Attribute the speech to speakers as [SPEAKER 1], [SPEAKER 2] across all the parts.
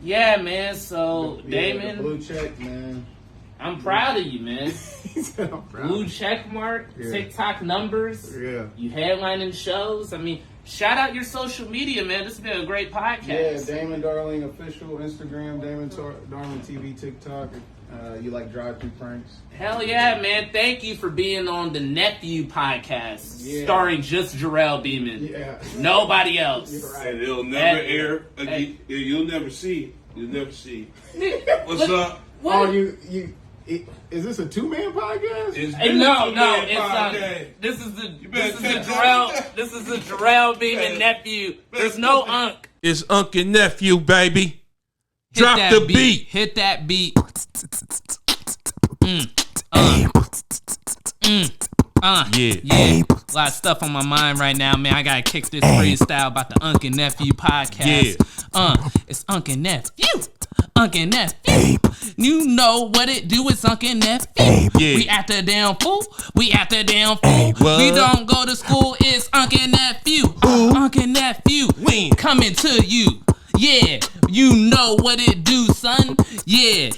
[SPEAKER 1] Yeah, man. So Damon,
[SPEAKER 2] the blue check, man.
[SPEAKER 1] I'm proud of you, man. Blue check mark,
[SPEAKER 2] Yeah.
[SPEAKER 1] TikTok numbers.
[SPEAKER 2] Yeah.
[SPEAKER 1] You headlining shows. I mean, shout out your social media, man. This has been a great podcast.
[SPEAKER 2] Yeah, Damon Darling official Instagram, Damon Darling TV, TikTok. You like drive-through pranks?
[SPEAKER 1] Hell yeah, man. Thank you for being on the Nephew Podcast,
[SPEAKER 2] Yeah.
[SPEAKER 1] starring just Jerrel Beamon.
[SPEAKER 2] Yeah.
[SPEAKER 1] Nobody else.
[SPEAKER 2] You're right.
[SPEAKER 3] And it'll never
[SPEAKER 1] Hey.
[SPEAKER 3] air again.
[SPEAKER 1] Hey.
[SPEAKER 3] You'll never see. You'll never see. What's
[SPEAKER 1] Look,
[SPEAKER 3] up?
[SPEAKER 1] What?
[SPEAKER 2] Oh, is this a two-man podcast?
[SPEAKER 3] It's
[SPEAKER 1] Hey,
[SPEAKER 3] been
[SPEAKER 1] no,
[SPEAKER 3] a
[SPEAKER 1] no,
[SPEAKER 3] two-man
[SPEAKER 1] it's not.
[SPEAKER 3] podcast.
[SPEAKER 1] This is the
[SPEAKER 3] better take
[SPEAKER 1] Jerrel.
[SPEAKER 3] that.
[SPEAKER 1] This is the Jerrel Beamon Nephew. There's no Unk.
[SPEAKER 4] It's Unk Nephew, baby.
[SPEAKER 1] Hit
[SPEAKER 4] Drop
[SPEAKER 1] that
[SPEAKER 4] the beat.
[SPEAKER 1] Hit that beat. Yeah. A lot of stuff on my mind right now, man. I gotta kick this freestyle about the Unk Nephew podcast. It's Unk Nephew. Unk Nephew. You know what it do, it's Unk Nephew.
[SPEAKER 4] Yeah.
[SPEAKER 1] We at the damn fool. We at the damn fool.
[SPEAKER 4] What?
[SPEAKER 1] We don't go to school, it's Unk Nephew. Unk Nephew.
[SPEAKER 4] Wayne.
[SPEAKER 1] Coming to you. Yeah. You know what it do, son. Yeah.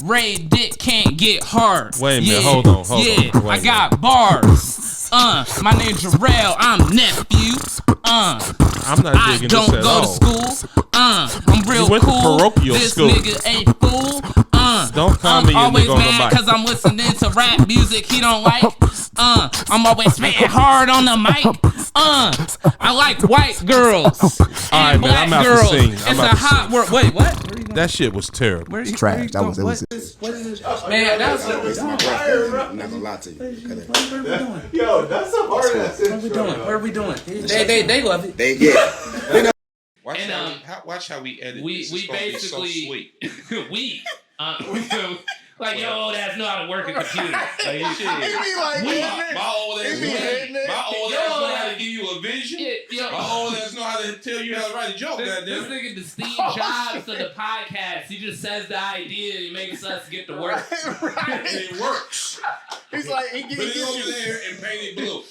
[SPEAKER 1] Ray Dick can't get hard.
[SPEAKER 4] Wait a minute,
[SPEAKER 1] Yeah.
[SPEAKER 4] hold on.
[SPEAKER 1] Yeah,
[SPEAKER 4] Wait a
[SPEAKER 1] I got bars. My name's Jerrel, I'm nephew.
[SPEAKER 4] I'm not
[SPEAKER 1] I
[SPEAKER 4] digging
[SPEAKER 1] don't
[SPEAKER 4] this at
[SPEAKER 1] go
[SPEAKER 4] all.
[SPEAKER 1] to school. I'm real
[SPEAKER 4] You went to
[SPEAKER 1] cool.
[SPEAKER 4] parochial
[SPEAKER 1] This
[SPEAKER 4] school.
[SPEAKER 1] nigga ain't fool.
[SPEAKER 4] Don't call
[SPEAKER 1] I'm
[SPEAKER 4] me a
[SPEAKER 1] always
[SPEAKER 4] nigga on the
[SPEAKER 1] mad
[SPEAKER 4] mic.
[SPEAKER 1] cause I'm listening to rap music he don't like. I'm always spitting hard on the mic. I like white girls and
[SPEAKER 4] right, man,
[SPEAKER 1] black
[SPEAKER 4] I'm out to
[SPEAKER 1] girls.
[SPEAKER 4] sing. I'm
[SPEAKER 1] It's
[SPEAKER 4] out
[SPEAKER 1] a
[SPEAKER 4] to
[SPEAKER 1] hot
[SPEAKER 4] sing.
[SPEAKER 1] world. Wait, what? Where are you going?
[SPEAKER 4] That shit was terrible.
[SPEAKER 1] Where you,
[SPEAKER 5] trash.
[SPEAKER 1] where you
[SPEAKER 5] That was-
[SPEAKER 1] going?
[SPEAKER 5] it was-
[SPEAKER 1] What is it? Man, that's
[SPEAKER 5] It's my girlfriend. I'm not gonna lie to you.
[SPEAKER 1] What are we doing?
[SPEAKER 2] Yo, that's a hard ass
[SPEAKER 1] What are we doing? What are we doing? They love it.
[SPEAKER 5] They yeah.
[SPEAKER 4] Watch,
[SPEAKER 1] And,
[SPEAKER 4] watch how we edit
[SPEAKER 1] We
[SPEAKER 4] this.
[SPEAKER 1] we
[SPEAKER 4] It's gonna be so
[SPEAKER 1] basically
[SPEAKER 4] sweet.
[SPEAKER 1] we like your old ass know how to work a computer. Like, shit.
[SPEAKER 3] My old ass
[SPEAKER 2] be hitting it.
[SPEAKER 3] my old
[SPEAKER 1] Yo,
[SPEAKER 3] ass know how to give you a vision.
[SPEAKER 1] Yo,
[SPEAKER 3] My old ass know how to tell you how to write a joke.
[SPEAKER 1] this
[SPEAKER 3] Goddamn.
[SPEAKER 1] nigga the Steve Jobs of the podcast. He just says the idea and he makes us get to work.
[SPEAKER 3] And it works.
[SPEAKER 2] He's like, he
[SPEAKER 3] Put it
[SPEAKER 2] gives
[SPEAKER 3] over
[SPEAKER 2] you.
[SPEAKER 3] there and paint it blue.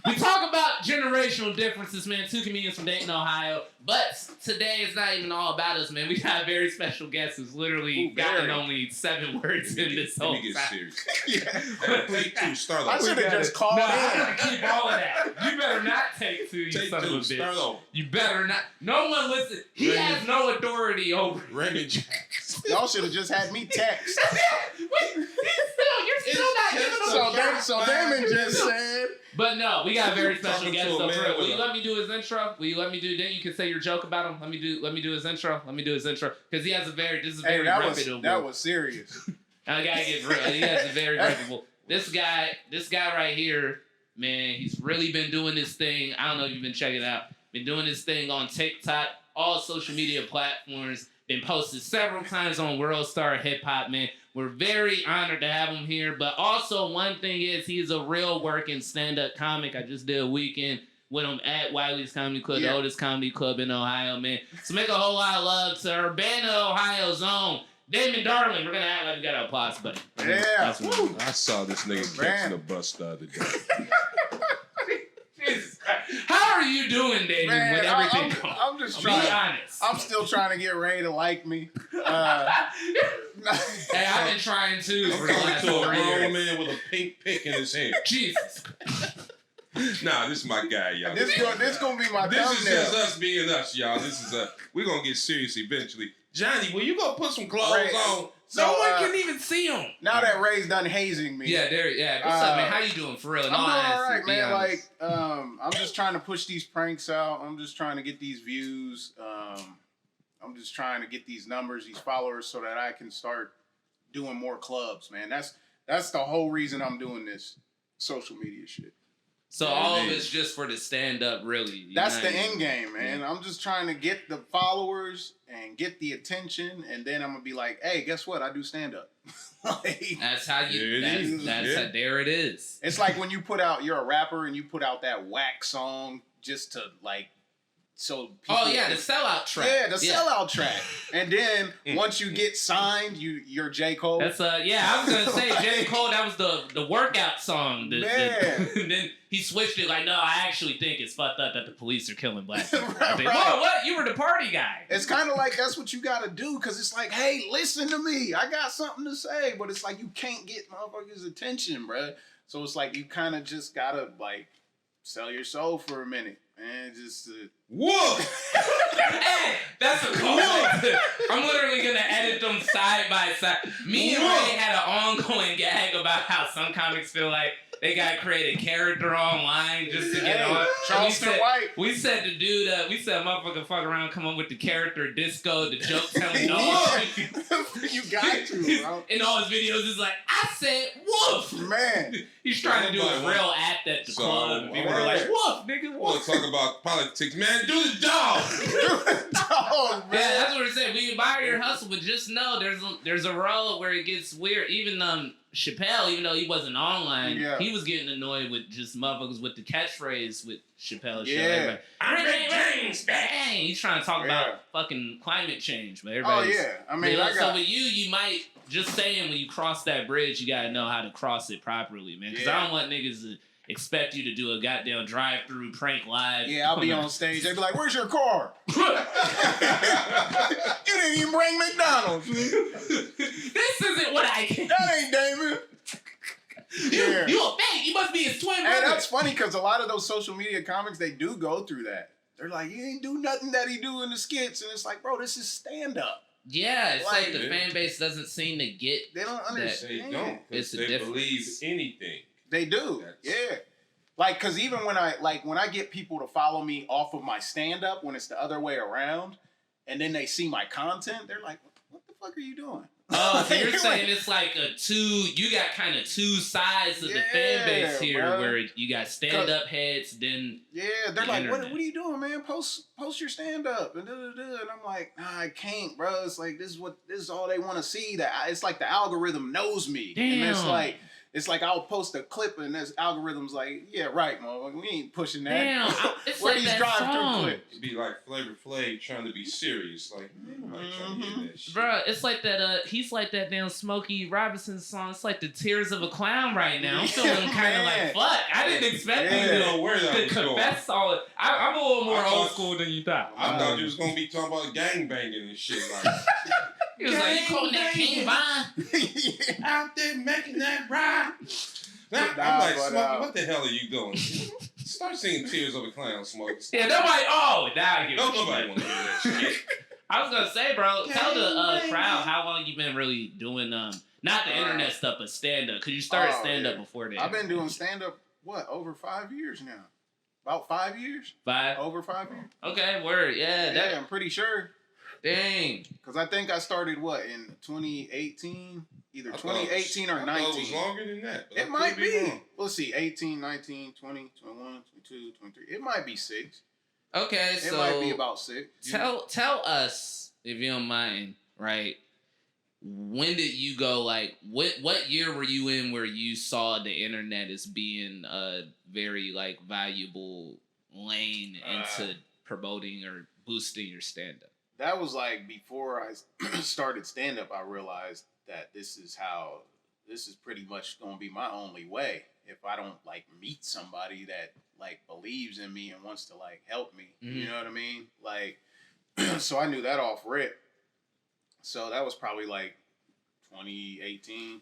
[SPEAKER 1] We talk about generational differences, man. Two comedians from Dayton, Ohio. But today it's not even all about us, man. We got a very special guest who's literally gotten only 7 words in this
[SPEAKER 3] Let
[SPEAKER 1] whole
[SPEAKER 3] me get
[SPEAKER 1] time.
[SPEAKER 3] serious.
[SPEAKER 2] Yeah.
[SPEAKER 3] Take 2, start
[SPEAKER 2] I
[SPEAKER 3] off.
[SPEAKER 2] should have just called
[SPEAKER 1] No, I'm
[SPEAKER 2] in.
[SPEAKER 1] gonna keep all of that. You better not take 2, you
[SPEAKER 3] Take
[SPEAKER 1] son of a
[SPEAKER 3] 2, start
[SPEAKER 1] bitch.
[SPEAKER 3] off.
[SPEAKER 1] You better not. No one listen. He
[SPEAKER 3] Raymond.
[SPEAKER 1] has no authority over.
[SPEAKER 3] Raymond Jackson.
[SPEAKER 2] Y'all should have just had me text.
[SPEAKER 1] You're still not giving us.
[SPEAKER 2] So Damon just said.
[SPEAKER 1] But no, we got a very special
[SPEAKER 3] Talking
[SPEAKER 1] guest.
[SPEAKER 3] to a
[SPEAKER 1] So
[SPEAKER 3] man
[SPEAKER 1] for real, will
[SPEAKER 3] with
[SPEAKER 1] you
[SPEAKER 3] a-
[SPEAKER 1] let me do his intro? Will you let me do? Then you can say your joke about him. Let me do his intro. Let me do his intro because he has a very. This is
[SPEAKER 2] Hey,
[SPEAKER 1] very reputable.
[SPEAKER 2] that was serious.
[SPEAKER 1] I gotta get real. He has a very reputable. This guy right here, man, he's really been doing this thing. I don't know if you've been checking it out. Been doing this thing on TikTok, all social media platforms. Been posted several times on WorldStar Hip Hop, man. We're very honored to have him here. But also, one thing is, he's a real working stand-up comic. I just did a weekend with him at Wiley's Comedy Club, the oldest comedy club in Ohio, man. So make a whole lot of love to Urbana, Ohio's own Damon Darling. We're going to act like we got an applause button.
[SPEAKER 2] Yeah.
[SPEAKER 1] That's what
[SPEAKER 2] Woo.
[SPEAKER 3] I saw this nigga
[SPEAKER 2] Man.
[SPEAKER 3] catching a bus the other day.
[SPEAKER 1] Jesus Christ. How are you doing, Damon,
[SPEAKER 2] Man,
[SPEAKER 1] with everything going?
[SPEAKER 2] I'm just
[SPEAKER 1] Be
[SPEAKER 2] trying.
[SPEAKER 1] honest.
[SPEAKER 2] I'm still trying to get Ray to like me.
[SPEAKER 1] Hey, I've been trying to
[SPEAKER 3] I'm
[SPEAKER 1] for the
[SPEAKER 3] talking
[SPEAKER 1] last
[SPEAKER 3] to a
[SPEAKER 1] 4
[SPEAKER 3] grown
[SPEAKER 1] years.
[SPEAKER 3] man with a pink pick in his hand.
[SPEAKER 1] Jesus.
[SPEAKER 3] Nah, this is my guy, y'all.
[SPEAKER 2] This gonna be my
[SPEAKER 3] This is
[SPEAKER 2] thumbnail.
[SPEAKER 3] just us being us, y'all. This is we're gonna get serious eventually. Johnny, will you go put some clothes
[SPEAKER 2] Ray,
[SPEAKER 3] on?
[SPEAKER 2] So,
[SPEAKER 1] No one can even see him.
[SPEAKER 2] now that Ray's done hazing me.
[SPEAKER 1] Yeah, there. Yeah. What's up, man? How you doing for real?
[SPEAKER 2] I'm
[SPEAKER 1] No,
[SPEAKER 2] doing all
[SPEAKER 1] honesty,
[SPEAKER 2] right,
[SPEAKER 1] be
[SPEAKER 2] man.
[SPEAKER 1] honest.
[SPEAKER 2] Like, I'm just trying to push these pranks out. I'm just trying to get these views. I'm just trying to get these numbers, these followers, so that I can start doing more clubs, man. That's the whole reason I'm doing this social media shit.
[SPEAKER 1] So all of it's just for the stand up, really.
[SPEAKER 2] That's the end game, man. I'm just trying to get the followers and get the attention, and then I'm gonna be like, hey, guess what? I do stand up. Like,
[SPEAKER 1] That's how you.
[SPEAKER 3] There it is.
[SPEAKER 1] That's
[SPEAKER 3] Yeah.
[SPEAKER 1] how, there it is.
[SPEAKER 2] it's like when you put out, you're a rapper and you put out that whack song just to like so
[SPEAKER 1] Oh yeah, the sellout track.
[SPEAKER 2] Yeah, the sellout track. And then once you get signed, you're J. Cole.
[SPEAKER 1] That's I was gonna say J. Cole. That was the workout song. And then he switched it like, no, I actually think it's fucked up that the police are killing black people.
[SPEAKER 2] Right.
[SPEAKER 1] Whoa, what? You were the party guy.
[SPEAKER 2] It's kind of like that's what you got to do because it's like, hey, listen to me. I got something to say, but it's like you can't get motherfuckers' attention, bruh. So it's like you kind of just gotta like sell your soul for a minute. Man, just
[SPEAKER 3] whoa!
[SPEAKER 1] Hey, that's a cool thing. I'm literally gonna edit them side by side. Me and Ray had an ongoing gag about how some comics feel like they gotta create a character online just to get on.
[SPEAKER 2] Charleston White.
[SPEAKER 1] We said the dude, we said motherfucker fuck around, come up with the character disco, the joke telling dog.
[SPEAKER 2] You got to, bro.
[SPEAKER 1] In all his videos, it's like, I said woof.
[SPEAKER 2] Man.
[SPEAKER 1] He's trying to do a real act at the club. People are like, woof, nigga, woof.
[SPEAKER 3] We'll talk about politics, man. Do the dog.
[SPEAKER 2] Dog, man.
[SPEAKER 1] Yeah, that's what we're saying. We admire your hustle, but just know there's a road where it gets weird. Even Chappelle, even though he wasn't online, he was getting annoyed with just motherfuckers with the catchphrase with Chappelle.
[SPEAKER 2] Yeah.
[SPEAKER 1] I'm James, bang. He's trying to talk about fucking climate change, but everybody's...
[SPEAKER 2] Oh, yeah. I mean,
[SPEAKER 1] so with you might... Just saying, when you cross that bridge, you gotta know how to cross it properly, man. Because I don't want niggas to expect you to do a goddamn drive-through prank live.
[SPEAKER 2] Yeah, I'll be on stage. They'd be like, "Where's your car? You didn't even bring McDonald's.
[SPEAKER 1] This isn't what I can.
[SPEAKER 2] That ain't Damon."
[SPEAKER 1] You a fake. You must be his twin brother.
[SPEAKER 2] Hey, that's funny because a lot of those social media comics, they do go through that. They're like, "You ain't do nothing that he do in the skits," and it's like, bro, this is stand-up.
[SPEAKER 1] Yeah, it's like the fan base doesn't seem to get.
[SPEAKER 2] They don't understand.
[SPEAKER 3] They don't.
[SPEAKER 1] It's
[SPEAKER 3] they believe anything.
[SPEAKER 2] They do. Yeah. Like, cause even when I get people to follow me off of my stand-up when it's the other way around, and then they see my content, they're like, "What the fuck are you doing?"
[SPEAKER 1] Oh, so you're saying it's like you got kind of two sides of the fan base here, bro. Where you got stand-up heads, then
[SPEAKER 2] they're like, what are you doing, man? Post your stand-up and and I'm like, nah, I can't, bro. It's like this is all they want to see. That it's like the algorithm knows me,
[SPEAKER 1] damn.
[SPEAKER 2] And it's like I'll post a clip and this algorithm's like, yeah, right, motherfucker, we ain't pushing that.
[SPEAKER 1] Damn, it's
[SPEAKER 2] where
[SPEAKER 1] like
[SPEAKER 2] these
[SPEAKER 1] that
[SPEAKER 2] drive-through
[SPEAKER 1] song.
[SPEAKER 2] clips?
[SPEAKER 3] It'd be like Flavor Flav trying to be serious, like, man, nobody trying to hear that shit.
[SPEAKER 1] Bruh, it's like that, he's like that damn Smokey Robinson song. It's like the tears of a clown right now. I'm feeling kind of like, fuck, I didn't expect you to confess all it. I'm a little more old school than you thought.
[SPEAKER 3] I thought you was going to be talking about gangbanging and shit like
[SPEAKER 1] he was like, you calling that King Vine?
[SPEAKER 3] Out there making that rhyme. I'm like, Smokey, what the hell are you doing? Start singing Tears of a Clown, Smokey.
[SPEAKER 1] Yeah, nobody, now I get
[SPEAKER 3] nobody want to hear that shit.
[SPEAKER 1] I was going to say, bro, tell the crowd how long you been really doing, not the internet stuff, but stand-up. Because you started stand-up before that.
[SPEAKER 2] I've been doing stand-up, over 5 years now? About 5 years?
[SPEAKER 1] 5?
[SPEAKER 2] Over 5 years.
[SPEAKER 1] Okay, word, yeah.
[SPEAKER 2] I'm pretty sure.
[SPEAKER 1] Dang.
[SPEAKER 2] Because I think I started, in 2018? Either 2018 or 19.
[SPEAKER 3] I thought it was longer than that.
[SPEAKER 2] It might be. Let's see, 18, 19, 20, 21, 22, 23. It might be 6.
[SPEAKER 1] Okay, so...
[SPEAKER 2] It might be about 6.
[SPEAKER 1] Tell us, if you don't mind, right, when did you go, what year were you in where you saw the internet as being a very, valuable lane into promoting or boosting your stand-up?
[SPEAKER 2] That was, before I started stand-up, I realized that this is pretty much going to be my only way. If I don't, meet somebody that, believes in me and wants to, help me. Mm-hmm. You know what I mean? So I knew that off rip. So that was probably, 2018.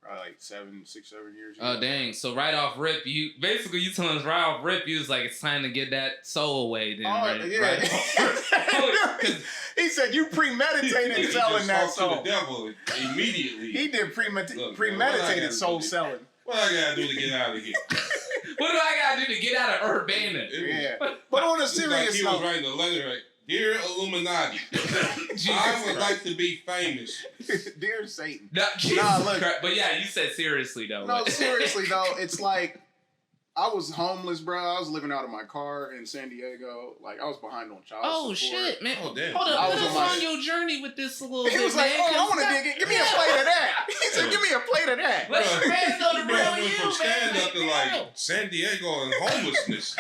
[SPEAKER 2] Probably 7 years ago.
[SPEAKER 1] Oh, dang. So right off rip, you telling us right off rip, you was like, it's time to get that soul away then, right?
[SPEAKER 2] Yeah.
[SPEAKER 1] Right?
[SPEAKER 2] He said you premeditated selling that soul.
[SPEAKER 3] To the devil immediately.
[SPEAKER 2] He did premeditated soul selling.
[SPEAKER 3] What I gotta do to get out of here?
[SPEAKER 1] What do I gotta do to get out of Urbana?
[SPEAKER 2] Yeah. But on a serious
[SPEAKER 3] he
[SPEAKER 2] note.
[SPEAKER 3] was writing a letter Dear Illuminati, I would like to be famous.
[SPEAKER 2] Dear Satan.
[SPEAKER 1] Look. But yeah, you said seriously though.
[SPEAKER 2] No, seriously though, it's I was homeless, bro. I was living out of my car in San Diego. I was behind on child support.
[SPEAKER 1] Oh shit, man!
[SPEAKER 3] Oh damn!
[SPEAKER 1] Hold up, put us on your journey with this little bit.
[SPEAKER 2] He was like, "Oh, I want to dig it. Give me a plate of that." He said, "Give me a plate of that."
[SPEAKER 1] Let your fans know the real you,
[SPEAKER 3] from stand up to San Diego and homelessness.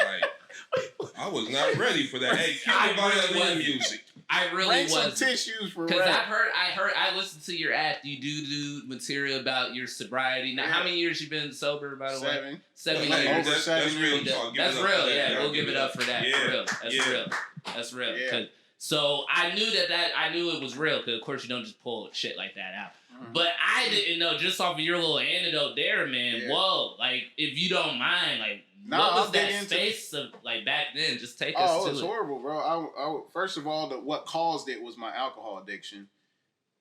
[SPEAKER 3] I was not ready for that. Hey, cue the violin music.
[SPEAKER 1] I really
[SPEAKER 2] Bring some
[SPEAKER 1] was.
[SPEAKER 2] tissues for
[SPEAKER 1] Because
[SPEAKER 2] rap.
[SPEAKER 1] I listened to your app. You do material about your sobriety. Now, how many years you been sober, by the way?
[SPEAKER 2] 7.
[SPEAKER 1] 7
[SPEAKER 2] Like,
[SPEAKER 1] years.
[SPEAKER 2] over 7
[SPEAKER 3] real
[SPEAKER 2] years.
[SPEAKER 3] talk.
[SPEAKER 1] That's
[SPEAKER 3] Give it up
[SPEAKER 1] real,
[SPEAKER 3] for that.
[SPEAKER 1] yeah.
[SPEAKER 3] Yeah,
[SPEAKER 1] We'll give it up for that.
[SPEAKER 3] Yeah.
[SPEAKER 1] For real. That's
[SPEAKER 3] Yeah.
[SPEAKER 1] real. That's real.
[SPEAKER 2] Yeah.
[SPEAKER 1] So I knew I knew it was real, because of course you don't just pull shit like that out.
[SPEAKER 2] Mhm.
[SPEAKER 1] But I didn't know, just off of your little anecdote there, man.
[SPEAKER 2] Yeah.
[SPEAKER 1] Whoa, like, if you don't mind, like,
[SPEAKER 2] Nah,
[SPEAKER 1] what was
[SPEAKER 2] I'll dig
[SPEAKER 1] that
[SPEAKER 2] into-
[SPEAKER 1] space of, like, back then? Just take
[SPEAKER 2] Oh,
[SPEAKER 1] us
[SPEAKER 2] it
[SPEAKER 1] to
[SPEAKER 2] was
[SPEAKER 1] it.
[SPEAKER 2] horrible, bro. I first of all, what caused it was my alcohol addiction,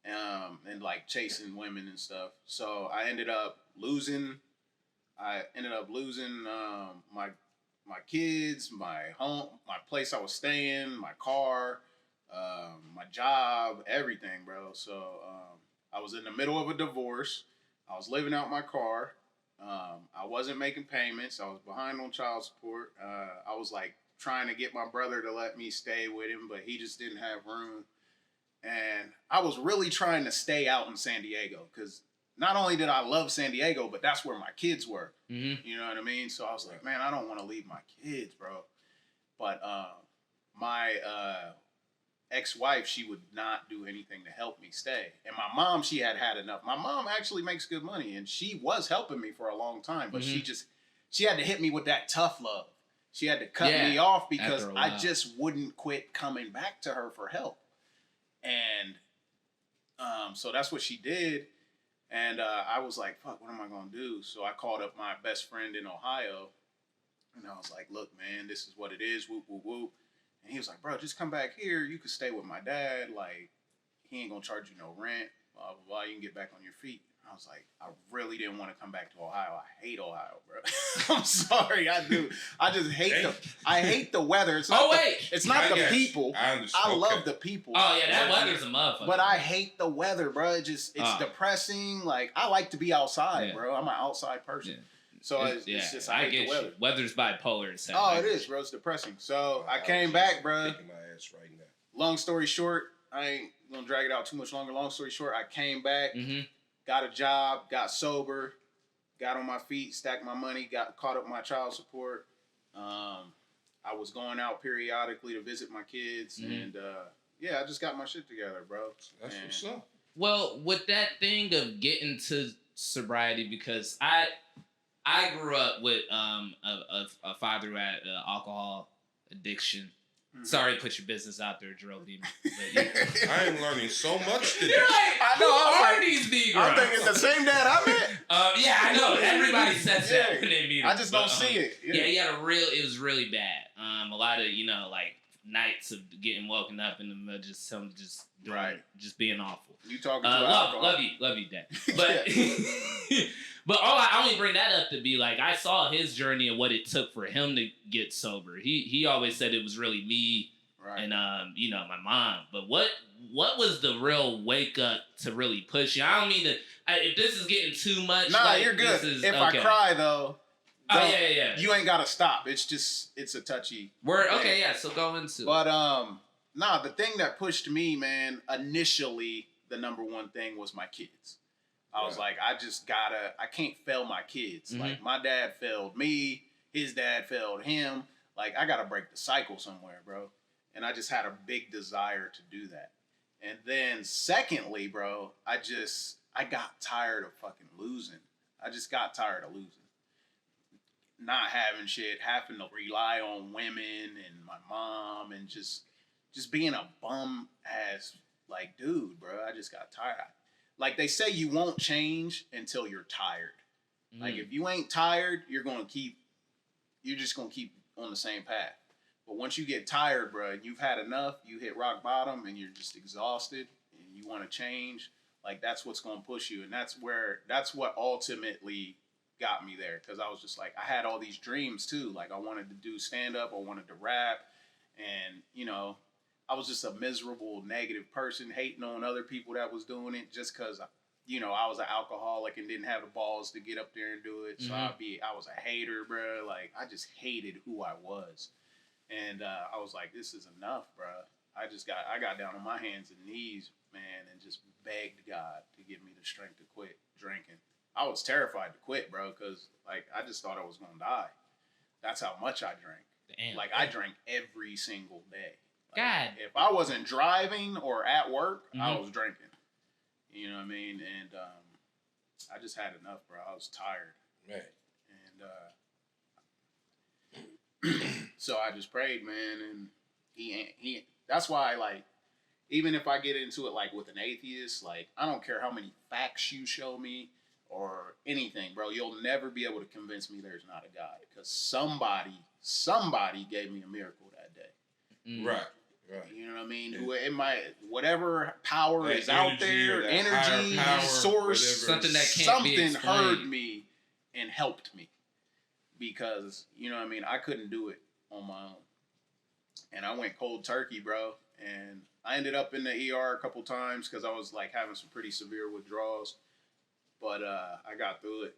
[SPEAKER 2] and like chasing women and stuff. So I ended up losing. My kids, my home, my place I was staying, my car, my job, everything, bro. So I was in the middle of a divorce. I was living out my car. I wasn't making payments. I was behind on child support. I was like trying to get my brother to let me stay with him, but he just didn't have room. And I was really trying to stay out in San Diego, because not only did I love San Diego, but that's where my kids were.
[SPEAKER 1] Mm-hmm.
[SPEAKER 2] You know what I mean? So I was like, man, I don't want to leave my kids, bro. But my ex-wife, she would not do anything to help me stay. And my mom, she had enough. My mom actually makes good money, and she was helping me for a long time, but she had to hit me with that tough love. She had to cut me off, because I just wouldn't quit coming back to her for help. And so that's what she did. And I was like, fuck, what am I going to do? So I called up my best friend in Ohio, and I was like, look, man, this is what it is. Whoop, whoop, whoop. And he was like, bro, just come back here. You could stay with my dad. Like, he ain't going to charge you no rent. Blah, blah, blah. You can get back on your feet. I was like, I really didn't want to come back to Ohio. I hate Ohio, bro. I'm sorry, I do. I just hate I hate the weather. It's not it's not the people. I love the people.
[SPEAKER 1] Oh yeah, that weather's a motherfucker.
[SPEAKER 2] But I hate the weather, bro. It's depressing. Like, I like to be outside, bro. I'm an outside person. Yeah. So it's just I hate the weather.
[SPEAKER 1] Weather's bipolar.
[SPEAKER 2] It is, bro. It's depressing. So I came back, bro.
[SPEAKER 3] Kicking my ass right now.
[SPEAKER 2] Long story short, I ain't gonna drag it out too much longer. Long story short, I came back.
[SPEAKER 1] Mm-hmm.
[SPEAKER 2] Got a job, got sober, got on my feet, stacked my money, got caught up my child support. I was going out periodically to visit my kids, and I just got my shit together, bro.
[SPEAKER 3] That's what's up.
[SPEAKER 1] Well, with that thing of getting to sobriety, because I grew up with a father who had alcohol addiction. Sorry to put your business out there, Jerrel Beamon.
[SPEAKER 3] I am learning so much today.
[SPEAKER 1] You're like,
[SPEAKER 2] I know.
[SPEAKER 1] who are these Negroes?
[SPEAKER 2] I'm thinking the same dad I met.
[SPEAKER 1] Yeah, I know. Everybody says that when they meet him.
[SPEAKER 2] I just don't see it.
[SPEAKER 1] Yeah, he had it was really bad. A lot of, like, nights of getting woken up in the middle, just being awful.
[SPEAKER 2] You talking to alcohol.
[SPEAKER 1] Love you, Dad. But but I only bring that up to be like, I saw his journey and what it took for him to get sober. He always said it was really me and my mom. But what was the real wake up to really push you? I don't mean to. If this is getting too much,
[SPEAKER 2] nah, you're good. If I cry though.
[SPEAKER 1] Yeah.
[SPEAKER 2] You ain't gotta stop. It's a touchy
[SPEAKER 1] word. Okay, yeah. So go into.
[SPEAKER 2] But the thing that pushed me, man, initially, the number one thing was my kids. I was like, I can't fail my kids.
[SPEAKER 1] Mm-hmm.
[SPEAKER 2] Like, my dad failed me, his dad failed him. Like, I gotta break the cycle somewhere, bro. And I just had a big desire to do that. And then secondly, bro, I got tired of fucking losing. I just got tired of losing. Not having shit, having to rely on women and my mom, and just being a bum ass, like, dude, bro. I just got tired. Like, they say you won't change until you're tired. Mm. Like, if you ain't tired, you're just gonna keep on the same path. But once you get tired, bro, you've had enough, you hit rock bottom, and you're just exhausted, and you want to change, like, that's what's gonna push you. And that's what ultimately got me there, because I was just like, I had all these dreams too. Like, I wanted to do stand-up, I wanted to rap, and, I was just a miserable, negative person, hating on other people that was doing it, just because, I was an alcoholic and didn't have the balls to get up there and do it. So I was a hater, bro. Like, I just hated who I was. And I was like, this is enough, bro. I got down on my hands and knees, man, and just begged God to give me the strength to quit drinking. I was terrified to quit, bro, because, like, I just thought I was going to die. That's how much I drank.
[SPEAKER 1] Damn.
[SPEAKER 2] Like, I drank every single day. Like,
[SPEAKER 1] God.
[SPEAKER 2] if I wasn't driving or at work, I was drinking. You know what I mean? And I just had enough, bro. I was tired.
[SPEAKER 3] Man.
[SPEAKER 2] And so I just prayed, man, and he that's why, like, even if I get into it, like, with an atheist, like, I don't care how many facts you show me or anything, bro. You'll never be able to convince me there's not a God, because somebody gave me a miracle that day.
[SPEAKER 3] Right.
[SPEAKER 2] You know what I mean?
[SPEAKER 3] Yeah.
[SPEAKER 2] Whatever power
[SPEAKER 3] that
[SPEAKER 2] is out there, energy,
[SPEAKER 3] power,
[SPEAKER 2] source,
[SPEAKER 1] something that can't be explained.
[SPEAKER 2] heard me and helped me. Because, you know what I mean, I couldn't do it on my own. And I went cold turkey, bro. And I ended up in the ER a couple times because I was, like, having some pretty severe withdrawals. But I got through it.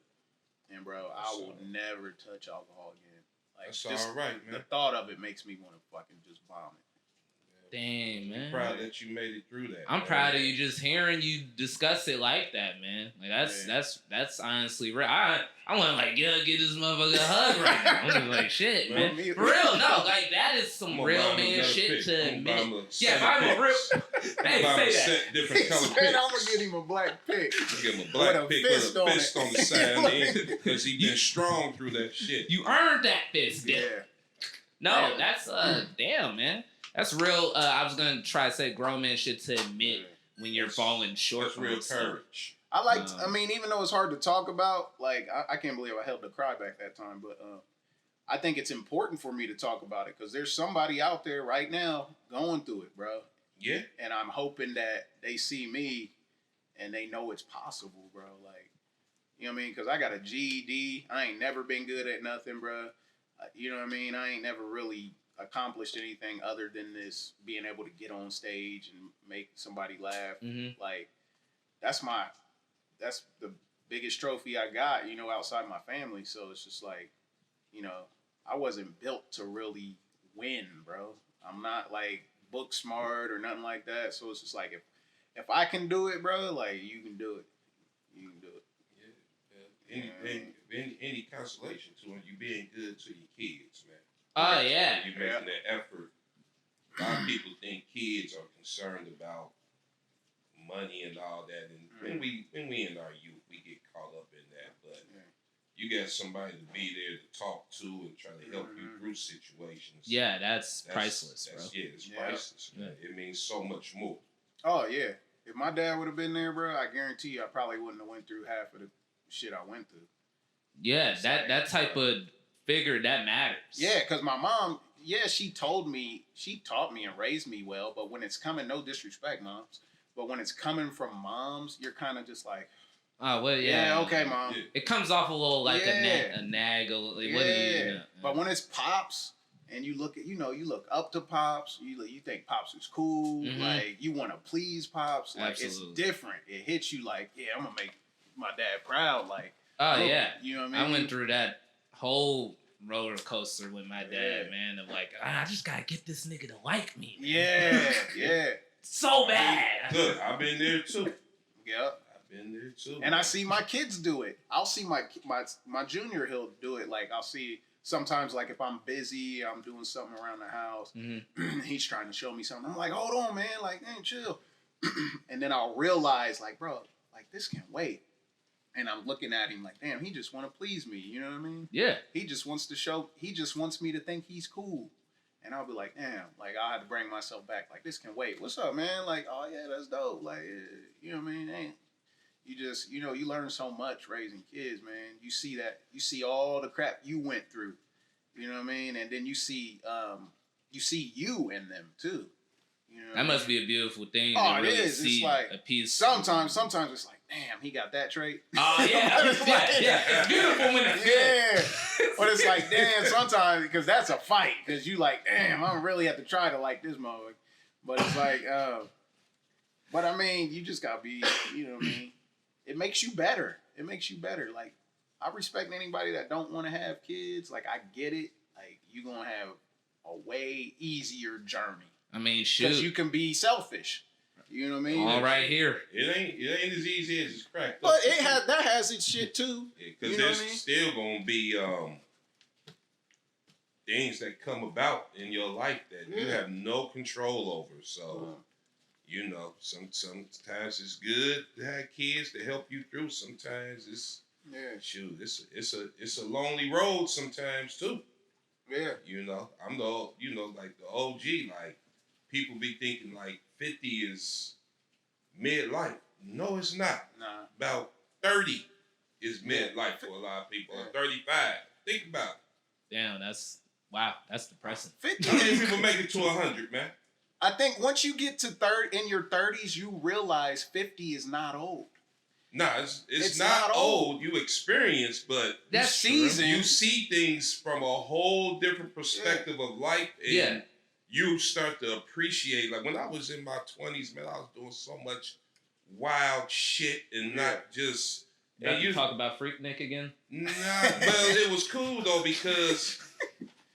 [SPEAKER 2] And, bro, I will never touch alcohol again. Like,
[SPEAKER 3] that's
[SPEAKER 2] just
[SPEAKER 3] all right, man.
[SPEAKER 2] The thought of it makes me want to fucking just vomit.
[SPEAKER 1] Damn, man.
[SPEAKER 3] I'm proud that you made it through that.
[SPEAKER 1] I'm proud of you just hearing you discuss it like that, man. Like, that's honestly real. I want to, like, get this motherfucker a hug right now. I'm just like, shit, man. For real, no, like, that is some real man shit to admit. Yeah, if I'm a real... Hey, say that.
[SPEAKER 3] Different color
[SPEAKER 2] I'm going to get him a black pick.
[SPEAKER 3] Give him a black pick with a fist on the side because he been strong through that shit.
[SPEAKER 1] You earned that fist,
[SPEAKER 2] yeah.
[SPEAKER 1] No, that's, damn, man. That's real. I was gonna try to say grown man shit to admit when you're falling short.
[SPEAKER 3] That's real courage.
[SPEAKER 2] I mean, even though it's hard to talk about, like, I can't believe I held the cry back that time, but I think it's important for me to talk about it because there's somebody out there right now going through it, bro.
[SPEAKER 3] Yeah.
[SPEAKER 2] And I'm hoping that they see me and they know it's possible, bro. Like, you know what I mean? Because I got a GED. I ain't never been good at nothing, bro. You know what I mean? I ain't never really accomplished anything other than this, being able to get on stage and make somebody laugh. Like, that's the biggest trophy I got, you know, outside my family. So it's just like, you know, I wasn't built to really win, bro. I'm not like book smart or nothing like that. So it's just like, if I can do it, bro, like, you can do it. You can do it.
[SPEAKER 3] Yeah. Any consolation to you being good to your kids, man.
[SPEAKER 1] Oh, yeah.
[SPEAKER 3] You're making that effort. A lot of people think kids are concerned about money and all that. And when we in our youth, we get caught up in that. But you got somebody to be there to talk to and try to help you through situations.
[SPEAKER 1] Yeah, that's priceless, bro.
[SPEAKER 3] Yeah, it's priceless. Man. It means so much more.
[SPEAKER 2] Oh, yeah. If my dad would have been there, bro, I guarantee you I probably wouldn't have went through half of the shit I went through.
[SPEAKER 1] Yeah, that type of figure, that matters.
[SPEAKER 2] Yeah, because my mom, she taught me and raised me well, but when it's coming, no disrespect, moms, but when it's coming from moms, you're kind of just like,
[SPEAKER 1] oh, well,
[SPEAKER 2] yeah, okay, mom.
[SPEAKER 1] It comes off a little like a nag. Like, what do you know?
[SPEAKER 2] But when it's pops, and you look up to pops, you think pops is cool, like, you want to please pops, like, it's different. It hits you like, yeah, I'm going to make my dad proud, like,
[SPEAKER 1] oh, yeah.
[SPEAKER 2] You know what I mean?
[SPEAKER 1] I went through that whole roller coaster with my dad, man, of like, I just gotta get this nigga to like me, man. Yeah. So bad.
[SPEAKER 3] Good. I've been there too.
[SPEAKER 2] Yep.
[SPEAKER 3] I've been there too.
[SPEAKER 2] And I see my kids do it. I'll see my junior, he'll do it. Like, I'll see sometimes, like, if I'm busy, I'm doing something around the house, he's trying to show me something. I'm like, hold on, man, like, dang, chill. And then I'll realize, like, bro, like, this can wait. And I'm looking at him like, damn, he just want to please me. You know what I mean? Yeah. He just wants me to think he's cool. And I'll be like, damn, like, I had to bring myself back. Like, this can wait. What's up, man? Like, oh, yeah, that's dope. Like, you know what I mean? You just, you know, you learn so much raising kids, man. You see all the crap you went through. You know what I mean? And then you see you in them, too. You know
[SPEAKER 1] that must be a beautiful thing.
[SPEAKER 2] Oh,
[SPEAKER 1] to really
[SPEAKER 2] it is.
[SPEAKER 1] See
[SPEAKER 2] it's like,
[SPEAKER 1] a piece.
[SPEAKER 2] Sometimes it's like, damn, he got that trait.
[SPEAKER 1] Oh, yeah. It's beautiful when it's good.
[SPEAKER 2] But it's like, damn, sometimes, because that's a fight. Because you like, damn, I really have to try to like this motherfucker. But it's like, but I mean, you just got to be, you know what I mean? It makes you better. Like, I respect anybody that don't want to have kids. Like, I get it. Like, you're going to have a way easier journey.
[SPEAKER 1] I mean, shoot.
[SPEAKER 2] Because you can be selfish. You know what I mean?
[SPEAKER 1] All right here.
[SPEAKER 3] It ain't as easy as it's cracked.
[SPEAKER 2] But that has its shit too.
[SPEAKER 3] Because there's still gonna be things that come about in your life that you have no control over. So, you know, sometimes it's good to have kids to help you through. Sometimes it's it's a lonely road sometimes too.
[SPEAKER 2] Yeah.
[SPEAKER 3] You know, I'm like the OG. Like people be thinking like 50 is midlife. No, it's not.
[SPEAKER 2] Nah.
[SPEAKER 3] About 30 is midlife for a lot of people. Or 35. Think about it.
[SPEAKER 1] Damn, that's depressing.
[SPEAKER 2] 50
[SPEAKER 3] How many people make it to 100, man?
[SPEAKER 2] I think once you get to in your 30s, you realize 50 is not old.
[SPEAKER 3] Nah, it's not old. You experience, but
[SPEAKER 1] That's
[SPEAKER 2] seasoned.
[SPEAKER 3] you see things from a whole different perspective of life, and you start to appreciate. Like when I was in my 20s, man, I was doing so much wild shit and not just.
[SPEAKER 1] And you talk about Freaknik again?
[SPEAKER 3] Nah, well, it was cool though because.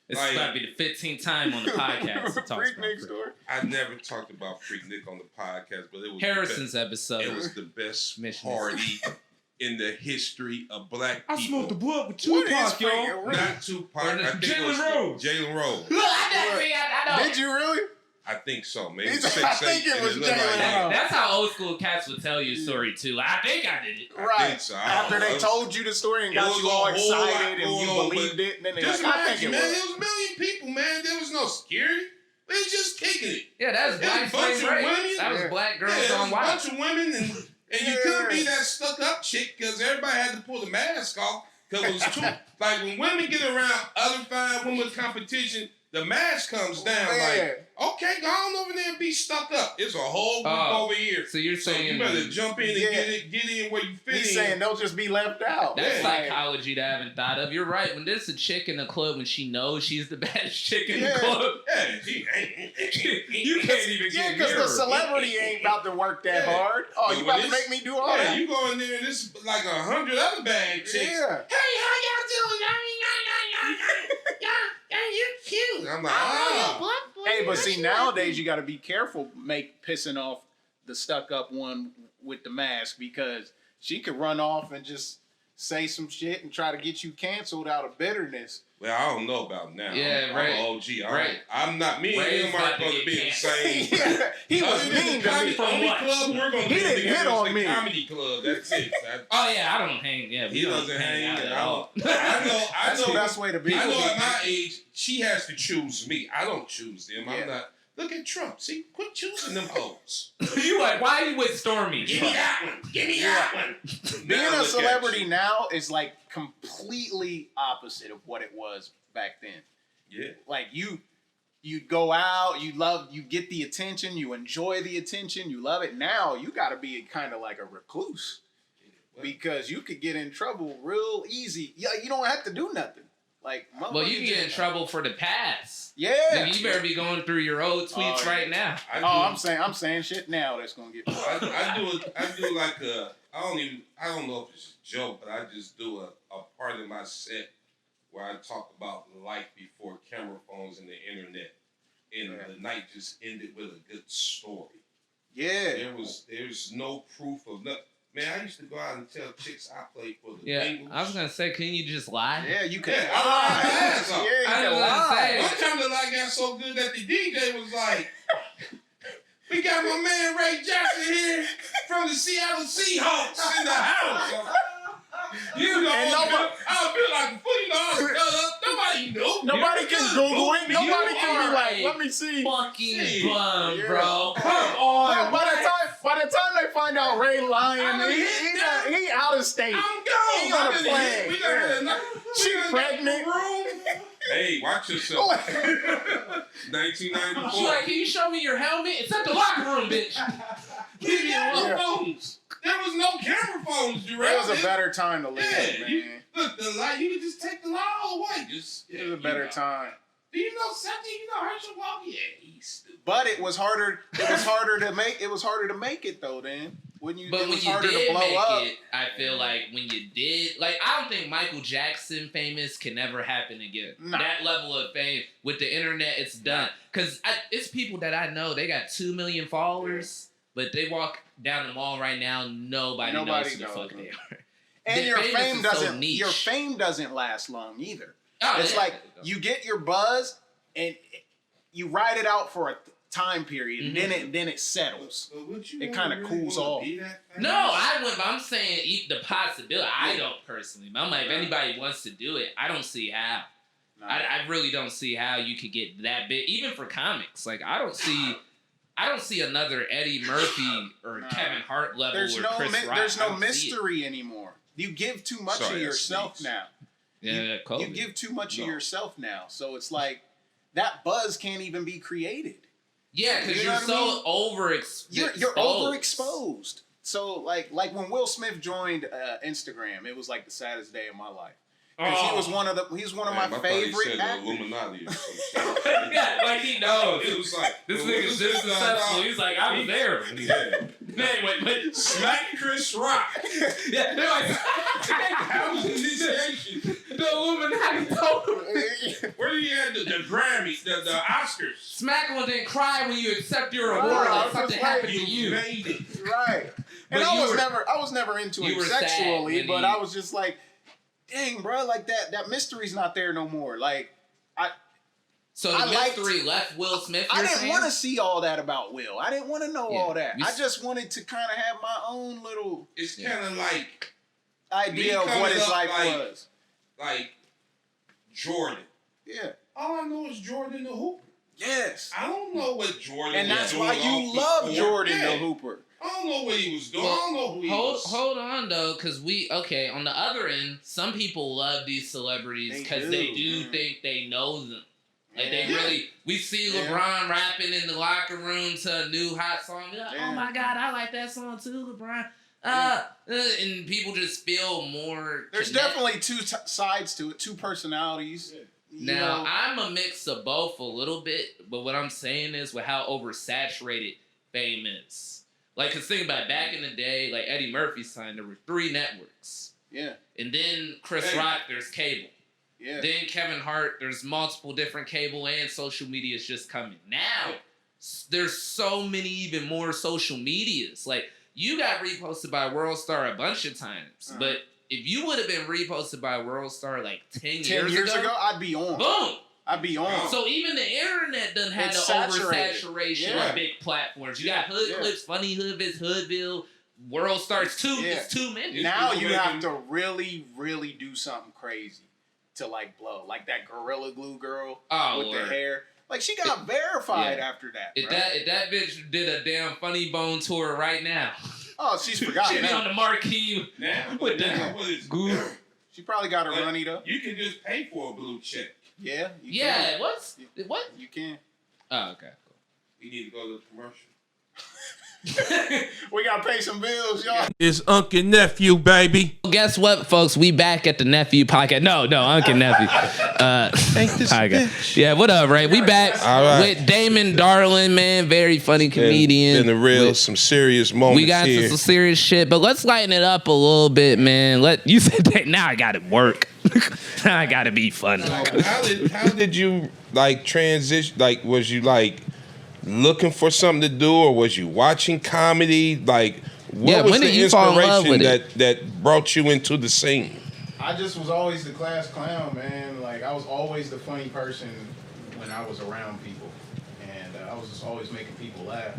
[SPEAKER 1] It's about to be the 15th time on the podcast.
[SPEAKER 2] Freaknik story.
[SPEAKER 3] I never talked about Freaknik on the podcast, but it was
[SPEAKER 1] Harrison's episode.
[SPEAKER 3] It was the best party in the history of black people.
[SPEAKER 4] I smoked the blunt with Tupac, y'all.
[SPEAKER 3] Not Tupac.
[SPEAKER 4] Jalen Rose.
[SPEAKER 3] Jalen Rose.
[SPEAKER 1] I know.
[SPEAKER 2] Did you really?
[SPEAKER 3] I think so. Maybe
[SPEAKER 2] I
[SPEAKER 3] 6'8".
[SPEAKER 2] think it was Jalen Rose.
[SPEAKER 1] That's how old school cats would tell you a story too. Like, I think I did it.
[SPEAKER 3] I
[SPEAKER 2] Right.
[SPEAKER 3] think so.
[SPEAKER 2] After they told you the story and got you all excited and you believed it, and then they're
[SPEAKER 3] just
[SPEAKER 2] like, I think
[SPEAKER 3] imagine,
[SPEAKER 2] it
[SPEAKER 3] man,
[SPEAKER 2] was.
[SPEAKER 3] there was a million people, man. There was no security. They was just kicking it.
[SPEAKER 1] Yeah, that was black
[SPEAKER 3] bunch of women.
[SPEAKER 1] That was black girls
[SPEAKER 3] There
[SPEAKER 1] on
[SPEAKER 3] was a
[SPEAKER 1] wild.
[SPEAKER 3] bunch of women, and you couldn't be that stuck up chick because everybody had to pull the mask off because it was too. Like when women get around other fine women's competition, the mask comes down. Like, okay, go on over there and be stuck up. It's a whole group over here.
[SPEAKER 1] So you're saying
[SPEAKER 3] you better jump in and get in where you fit in.
[SPEAKER 2] He's saying they'll just be left out.
[SPEAKER 1] That's psychology that I haven't thought of. You're right. When there's a chick in the club and she knows she's the baddest chick in the club, you can't even get
[SPEAKER 2] because the celebrity ain't about to work that hard. Oh, you about to make me do all that?
[SPEAKER 3] You go in there and this like 100 other bad chicks.
[SPEAKER 2] Yeah.
[SPEAKER 3] Hey, how y'all doing? You cute. I'm like,
[SPEAKER 2] Hey, but see, nowadays you got to be careful pissing off the stuck-up one with the mask because she could run off and just say some shit and try to get you canceled out of bitterness.
[SPEAKER 3] Well, I don't know about now.
[SPEAKER 1] Yeah,
[SPEAKER 3] I'm an OG. I'm not. Me and him aren't going to be in the same.
[SPEAKER 2] He was mean to me.
[SPEAKER 3] Only club we're going to be in
[SPEAKER 2] didn't hit on me.
[SPEAKER 3] Comedy club. That's it.
[SPEAKER 1] Oh yeah, I don't hang. Yeah,
[SPEAKER 3] he doesn't hang
[SPEAKER 1] at all.
[SPEAKER 3] I know.
[SPEAKER 2] That's the best way to be.
[SPEAKER 3] I know at my age, she has to choose me. I don't choose them. I'm not. Look at Trump. See, quit choosing them hoes.
[SPEAKER 1] You like, why are you with Stormy?
[SPEAKER 3] Give me that one. Give me that one.
[SPEAKER 2] Being a celebrity now is like completely opposite of what it was back then.
[SPEAKER 3] Yeah.
[SPEAKER 2] Like you go out, you get the attention, you enjoy the attention, you love it. Now you got to be kind of like a recluse because you could get in trouble real easy. Yeah, you don't have to do nothing. Like,
[SPEAKER 1] well, you can get in trouble for the past.
[SPEAKER 2] Yeah,
[SPEAKER 1] then you better be going through your old tweets right now.
[SPEAKER 2] I'm saying shit now that's gonna get.
[SPEAKER 3] I do like a. I don't know if it's a joke, but I just do a part of my set where I talk about life before camera phones and the internet, and the night just ended with a good story.
[SPEAKER 2] Yeah,
[SPEAKER 3] there's no proof of nothing. Man, I used to go out and tell chicks I played for the Bengals.
[SPEAKER 1] I was gonna say, can you just lie?
[SPEAKER 2] Yeah, you can.
[SPEAKER 3] I was gonna say. One time the lie got so good that the DJ was like, "We got my man Ray Jackson here from the Seattle Seahawks in the house." You know, I'll be like, nobody knows.
[SPEAKER 2] Nobody can Google it. Nobody can be like, let me see.
[SPEAKER 1] Fucking bum, bro.
[SPEAKER 2] Come on. By the time they find out Ray lying, he out of state.
[SPEAKER 3] I'm gone.
[SPEAKER 2] He on a plane. She pregnant.
[SPEAKER 3] Hey, watch yourself. 1994.
[SPEAKER 1] She's like, can you show me your helmet? It's at the locker room, bitch.
[SPEAKER 3] We got no phones. There was no camera phones, Jerrel.
[SPEAKER 2] It was a better time to live, man.
[SPEAKER 3] Look, the light, you could just take the light all away. It was
[SPEAKER 2] a better time.
[SPEAKER 3] Do you know something? You know Herschel Walker? Yeah, he's stupid.
[SPEAKER 2] But it was harder to make it though, then. But when you did make
[SPEAKER 1] it, I feel like when you did, like, I don't think Michael Jackson famous can never happen again. Nah. That level of fame with the internet, it's done. Because it's people that I know, they got 2 million followers, but they walk down the mall right now, nobody knows who the fuck they are.
[SPEAKER 2] And your fame doesn't last long either. It's like you get your buzz and you ride it out for a time period, and then it settles. It kind of cools off.
[SPEAKER 1] No, I wouldn't. But I'm saying the possibility. I don't personally. I'm like, if anybody wants to do it, I don't see how. No. I really don't see how you could get that big, even for comics. Like I don't see another Eddie Murphy or Kevin Hart level or Chris Rock.
[SPEAKER 2] There's no mystery anymore. You give too much of yourself now.
[SPEAKER 1] Yeah,
[SPEAKER 2] you give too much of yourself now, so it's like that buzz can't even be created.
[SPEAKER 1] Yeah, because you're so overexposed.
[SPEAKER 2] You're overexposed. So like when Will Smith joined Instagram, it was like the saddest day of my life. Because he was one of my favorite actors.
[SPEAKER 3] Illuminati or some shit.
[SPEAKER 1] Yeah, like he knows.
[SPEAKER 3] It was like
[SPEAKER 1] this nigga's this successful. He's like, I was there.
[SPEAKER 3] Yeah.
[SPEAKER 1] Man, wait.
[SPEAKER 3] Smack Chris Rock.
[SPEAKER 1] Yeah, they're like,
[SPEAKER 3] how was initiation?
[SPEAKER 1] The Illuminati told him.
[SPEAKER 3] Where did he have the Grammys, the Oscars?
[SPEAKER 1] Smack one didn't cry when you accept your award. Like something happened to you.
[SPEAKER 3] Made it.
[SPEAKER 2] Right. And I was never into it sexually, but I was just like, dang, bro, like that mystery's not there no more. Like,
[SPEAKER 1] So the mystery left Will Smith.
[SPEAKER 2] I didn't want to see all that about Will. I didn't want to know all that. I just wanted to kind of have my own little.
[SPEAKER 3] It's kind of like
[SPEAKER 2] idea of what his life was.
[SPEAKER 3] Like Jordan.
[SPEAKER 2] Yeah.
[SPEAKER 3] All I know is Jordan the Hooper.
[SPEAKER 2] Yes.
[SPEAKER 3] I don't know what Jordan.
[SPEAKER 2] And that's why you love Jordan the Hooper.
[SPEAKER 3] I don't know what he was doing. I don't know who he was.
[SPEAKER 1] Hold on, though, because on the other end, some people love these celebrities because they do think they know them. Like, they really... We see LeBron rapping in the locker room to a new hot song. Like, oh, my God, I like that song, too, LeBron. And people just feel more...
[SPEAKER 2] There's definitely two sides to it, two personalities. Yeah.
[SPEAKER 1] Now, I'm a mix of both a little bit, but what I'm saying is with how oversaturated fame is. Like, because think about it, back in the day, like Eddie Murphy's time, there were 3 networks.
[SPEAKER 2] Yeah.
[SPEAKER 1] And then Chris Rock, there's cable.
[SPEAKER 2] Yeah.
[SPEAKER 1] Then Kevin Hart, there's multiple different cable and social media is just coming. Now, there's so many even more social medias. Like, you got reposted by WorldStar a bunch of times, but if you would have been reposted by WorldStar like 10 years ago,
[SPEAKER 2] I'd be on.
[SPEAKER 1] Boom!
[SPEAKER 2] I'd be on.
[SPEAKER 1] So even the internet doesn't have the oversaturation of big platforms. You got Hood Clips, Funny Hoodvids, Hoodville, WorldStar. It's too many.
[SPEAKER 2] Now you have to really, really do something crazy to like blow. Like that Gorilla Glue girl with the hair. Like she got verified after that.
[SPEAKER 1] If that bitch did a damn Funny Bone tour right now.
[SPEAKER 2] Oh, she's forgotten.
[SPEAKER 1] She'd be on the marquee with the glue.
[SPEAKER 2] She probably got her money though.
[SPEAKER 3] You can just pay for a blue check.
[SPEAKER 2] Yeah. You
[SPEAKER 1] can. What?
[SPEAKER 2] You can.
[SPEAKER 1] Oh, okay. Cool.
[SPEAKER 3] We need to go to the commercial.
[SPEAKER 2] We gotta pay some bills, y'all.
[SPEAKER 4] It's Unk Nephew, baby.
[SPEAKER 1] Guess what, folks? We back at the Nephew Podcast. No, Unk Nephew.
[SPEAKER 4] Ain't this bitch?
[SPEAKER 1] Yeah, what up, Ray? We back with Damon Darling, man. Very funny comedian.
[SPEAKER 3] Been some serious moments.
[SPEAKER 1] We got into some serious shit, but let's lighten it up a little bit, man. You said that now I gotta work. Now I gotta be funny.
[SPEAKER 3] How did you like transition? Like, was you like looking for something to do, or was you watching comedy? Like, what was the inspiration that brought you into the scene?
[SPEAKER 2] I just was always the class clown, man. Like, I was always the funny person when I was around people, and I was just always making people laugh.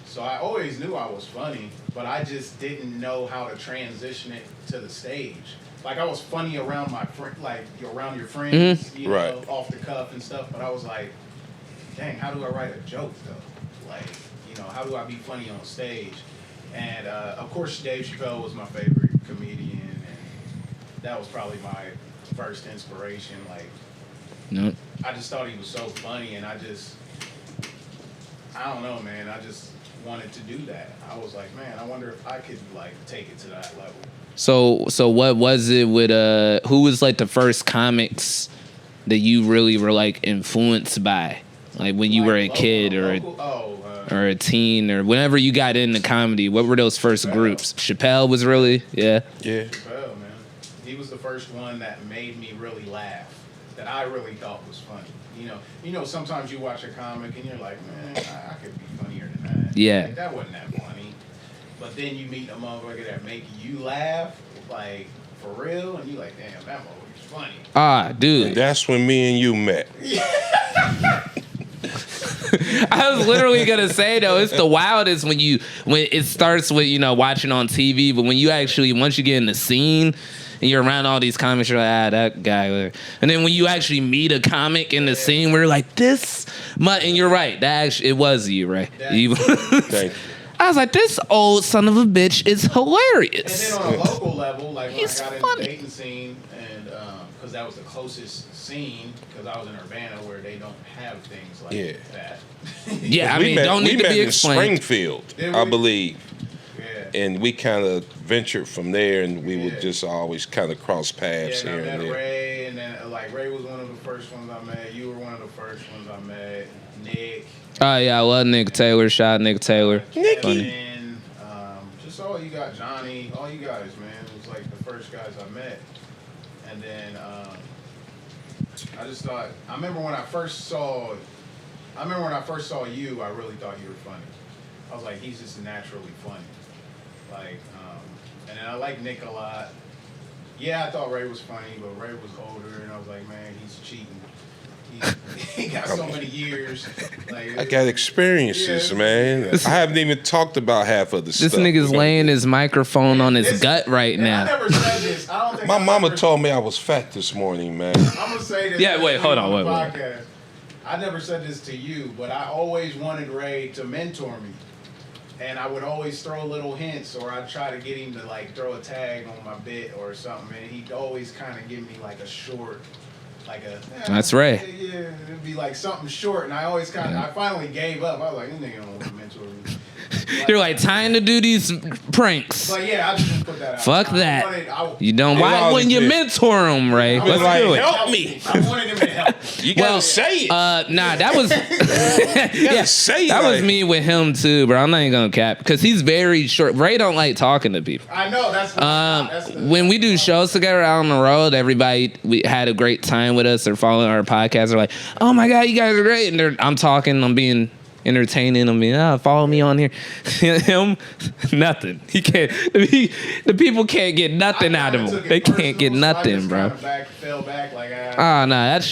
[SPEAKER 2] So I always knew I was funny, but I just didn't know how to transition it to the stage. Like, I was funny around my around your friends, you know, off the cuff and stuff. But I was like, dang, how do I write a joke though? Like, you know, how do I be funny on stage? And of course, Dave Chappelle was my favorite comedian, and that was probably my first inspiration. Like, I just thought he was so funny, and I don't know, man. I just wanted to do that. I was like, man, I wonder if I could like take it to that level.
[SPEAKER 1] So what was it with who was like the first comics that you really were like influenced by? Like when you were a kid or a teen or whenever you got into comedy, what were those first groups? Chappelle was really,
[SPEAKER 2] Chappelle, man. He was the first one that made me really laugh, that I really thought was funny. You know, sometimes you watch a comic and you're like, man, I could be funnier than that.
[SPEAKER 1] Yeah.
[SPEAKER 2] Like, that wasn't that funny. But then you meet a motherfucker that make you laugh, like, for real, and you like, damn, that motherfucker's funny.
[SPEAKER 1] Ah, dude.
[SPEAKER 3] That's when me and you met.
[SPEAKER 1] I was literally gonna say though, it's the wildest when it starts with watching on TV, but when you actually once you get in the scene and you're around all these comics, you're like, that guy. And then when you actually meet a comic in the scene, where you're like, and you're right, that actually it was you, right?
[SPEAKER 3] Thank you.
[SPEAKER 1] I was like, this old son of a bitch is hilarious.
[SPEAKER 2] And then on a local level, like when
[SPEAKER 1] He's
[SPEAKER 2] I got
[SPEAKER 1] funny.
[SPEAKER 2] in the Dayton scene, and because that was the closest scene, because I was in Urbana where they don't have things like that.
[SPEAKER 1] Yeah, I mean, don't need to be explained.
[SPEAKER 3] In Springfield, I believe.
[SPEAKER 2] Yeah.
[SPEAKER 3] And we kind of ventured from there, and we would just always kind of cross paths
[SPEAKER 2] Yeah,
[SPEAKER 3] here
[SPEAKER 2] and I
[SPEAKER 3] and
[SPEAKER 2] met
[SPEAKER 3] there.
[SPEAKER 2] Ray, and then Ray was one of the first ones I met. You were one of the first ones I met. Nick.
[SPEAKER 1] Oh yeah, I love Nick Taylor. Shout out Nick Taylor.
[SPEAKER 2] Funny. And just all you got, Johnny, all you guys, man. It was like the first guys I met. And then I just thought, I remember when I first saw you, I really thought you were funny. I was like, he's just naturally funny. Like, and then I like Nick a lot. Yeah, I thought Ray was funny, but Ray was older, and I was like, man, he's cheating. He got so many years. Like,
[SPEAKER 3] I got experiences, man. I haven't even talked about half of the stuff.
[SPEAKER 1] This nigga's laying his microphone on his gut right now.
[SPEAKER 2] I never said this. I don't think
[SPEAKER 3] My mama told me I was fat this morning, man.
[SPEAKER 2] I'm gonna say this.
[SPEAKER 1] Yeah, wait, hold on,
[SPEAKER 2] the
[SPEAKER 1] wait.
[SPEAKER 2] podcast. I never said this to you, but I always wanted Ray to mentor me. And I would always throw little hints, or I'd try to get him to like throw a tag on my bit or something, and he'd always kind of give me like a short,
[SPEAKER 1] That's Ray.
[SPEAKER 2] Yeah, it'd be like something short, and I always I finally gave up. I was like, this nigga don't want to mentor me.
[SPEAKER 1] You're like, time to do these pranks.
[SPEAKER 2] But yeah, I just put that out.
[SPEAKER 1] Fuck that. You don't. Why wouldn't you mentor him, Ray? Let's do it.
[SPEAKER 3] Help me.
[SPEAKER 2] I wanted him to help.
[SPEAKER 3] You gotta say it.
[SPEAKER 1] Nah, that was
[SPEAKER 3] say it.
[SPEAKER 1] That was me with him too, bro. I'm not even gonna cap because he's very short. Ray don't like talking to people.
[SPEAKER 2] I know that's
[SPEAKER 1] when we do shows together out on the road, we had a great time with us. They're following our podcast. They're like, "Oh my god, you guys are great!" And I'm talking, I'm being entertaining. I'm being, follow me on here. Him, nothing. He can't. The people can't get nothing out of him. They can't get nothing, bro.
[SPEAKER 2] Fell back like,
[SPEAKER 1] no, that's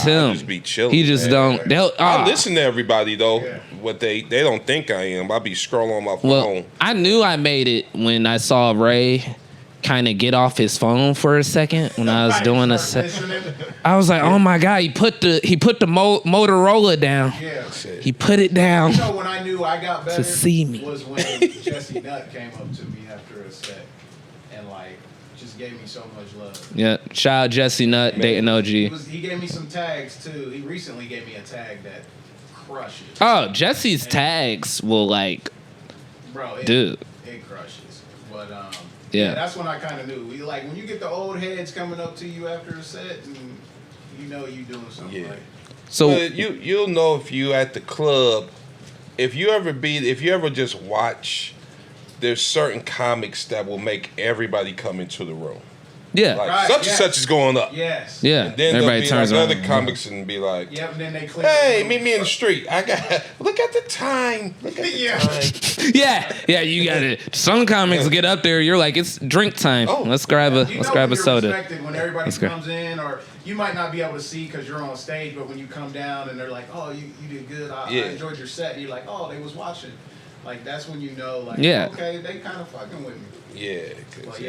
[SPEAKER 1] him.
[SPEAKER 3] I just be chilling,
[SPEAKER 1] He just
[SPEAKER 3] man.
[SPEAKER 1] don't.
[SPEAKER 3] I listen to everybody though. Yeah. What they don't think I am. I be scrolling on my phone.
[SPEAKER 1] Well, I knew I made it when I saw Ray kind of get off his phone for a second when I was doing a set. I was like, oh my god, he put the Motorola down.
[SPEAKER 2] Yeah.
[SPEAKER 1] He put it down.
[SPEAKER 2] You know when I knew I got better
[SPEAKER 1] to see me
[SPEAKER 2] was when Jesse Nutt came up to me after a set and like just gave me so much love.
[SPEAKER 1] Yeah, shout out Jesse Nutt, Dayton OG.
[SPEAKER 2] He gave me some tags too. He recently gave me a tag that crushes.
[SPEAKER 1] Oh, Jesse's tags will like,
[SPEAKER 2] bro,
[SPEAKER 1] dude.
[SPEAKER 2] It crushes. But
[SPEAKER 1] yeah,
[SPEAKER 2] that's when I kind of knew. Like when you get the old heads coming up to you after a set, and you know you doing something right.
[SPEAKER 1] So
[SPEAKER 3] but you'll know if you at the club, if you ever just watch, there's certain comics that will make everybody come into the room.
[SPEAKER 1] Yeah,
[SPEAKER 3] like such and such is going up.
[SPEAKER 2] Yes.
[SPEAKER 1] Yeah.
[SPEAKER 3] And then
[SPEAKER 1] everybody
[SPEAKER 3] there'll be
[SPEAKER 1] turns
[SPEAKER 3] like
[SPEAKER 1] around.
[SPEAKER 3] other comics and be like,
[SPEAKER 2] yep. And then they click.
[SPEAKER 3] Hey, meet me in the street. Look at the time. Look at the time.
[SPEAKER 1] Yeah. You got it. Some comics get up there. You're like, it's drink time. Let's grab a soda.
[SPEAKER 2] When everybody comes in, or you might not be able to see because you're on stage, but when you come down and they're like, oh, you did good. I enjoyed your set. And you're like, oh, they was watching. Like that's when you know, like, okay, they kind of fucking with me.
[SPEAKER 3] Yeah.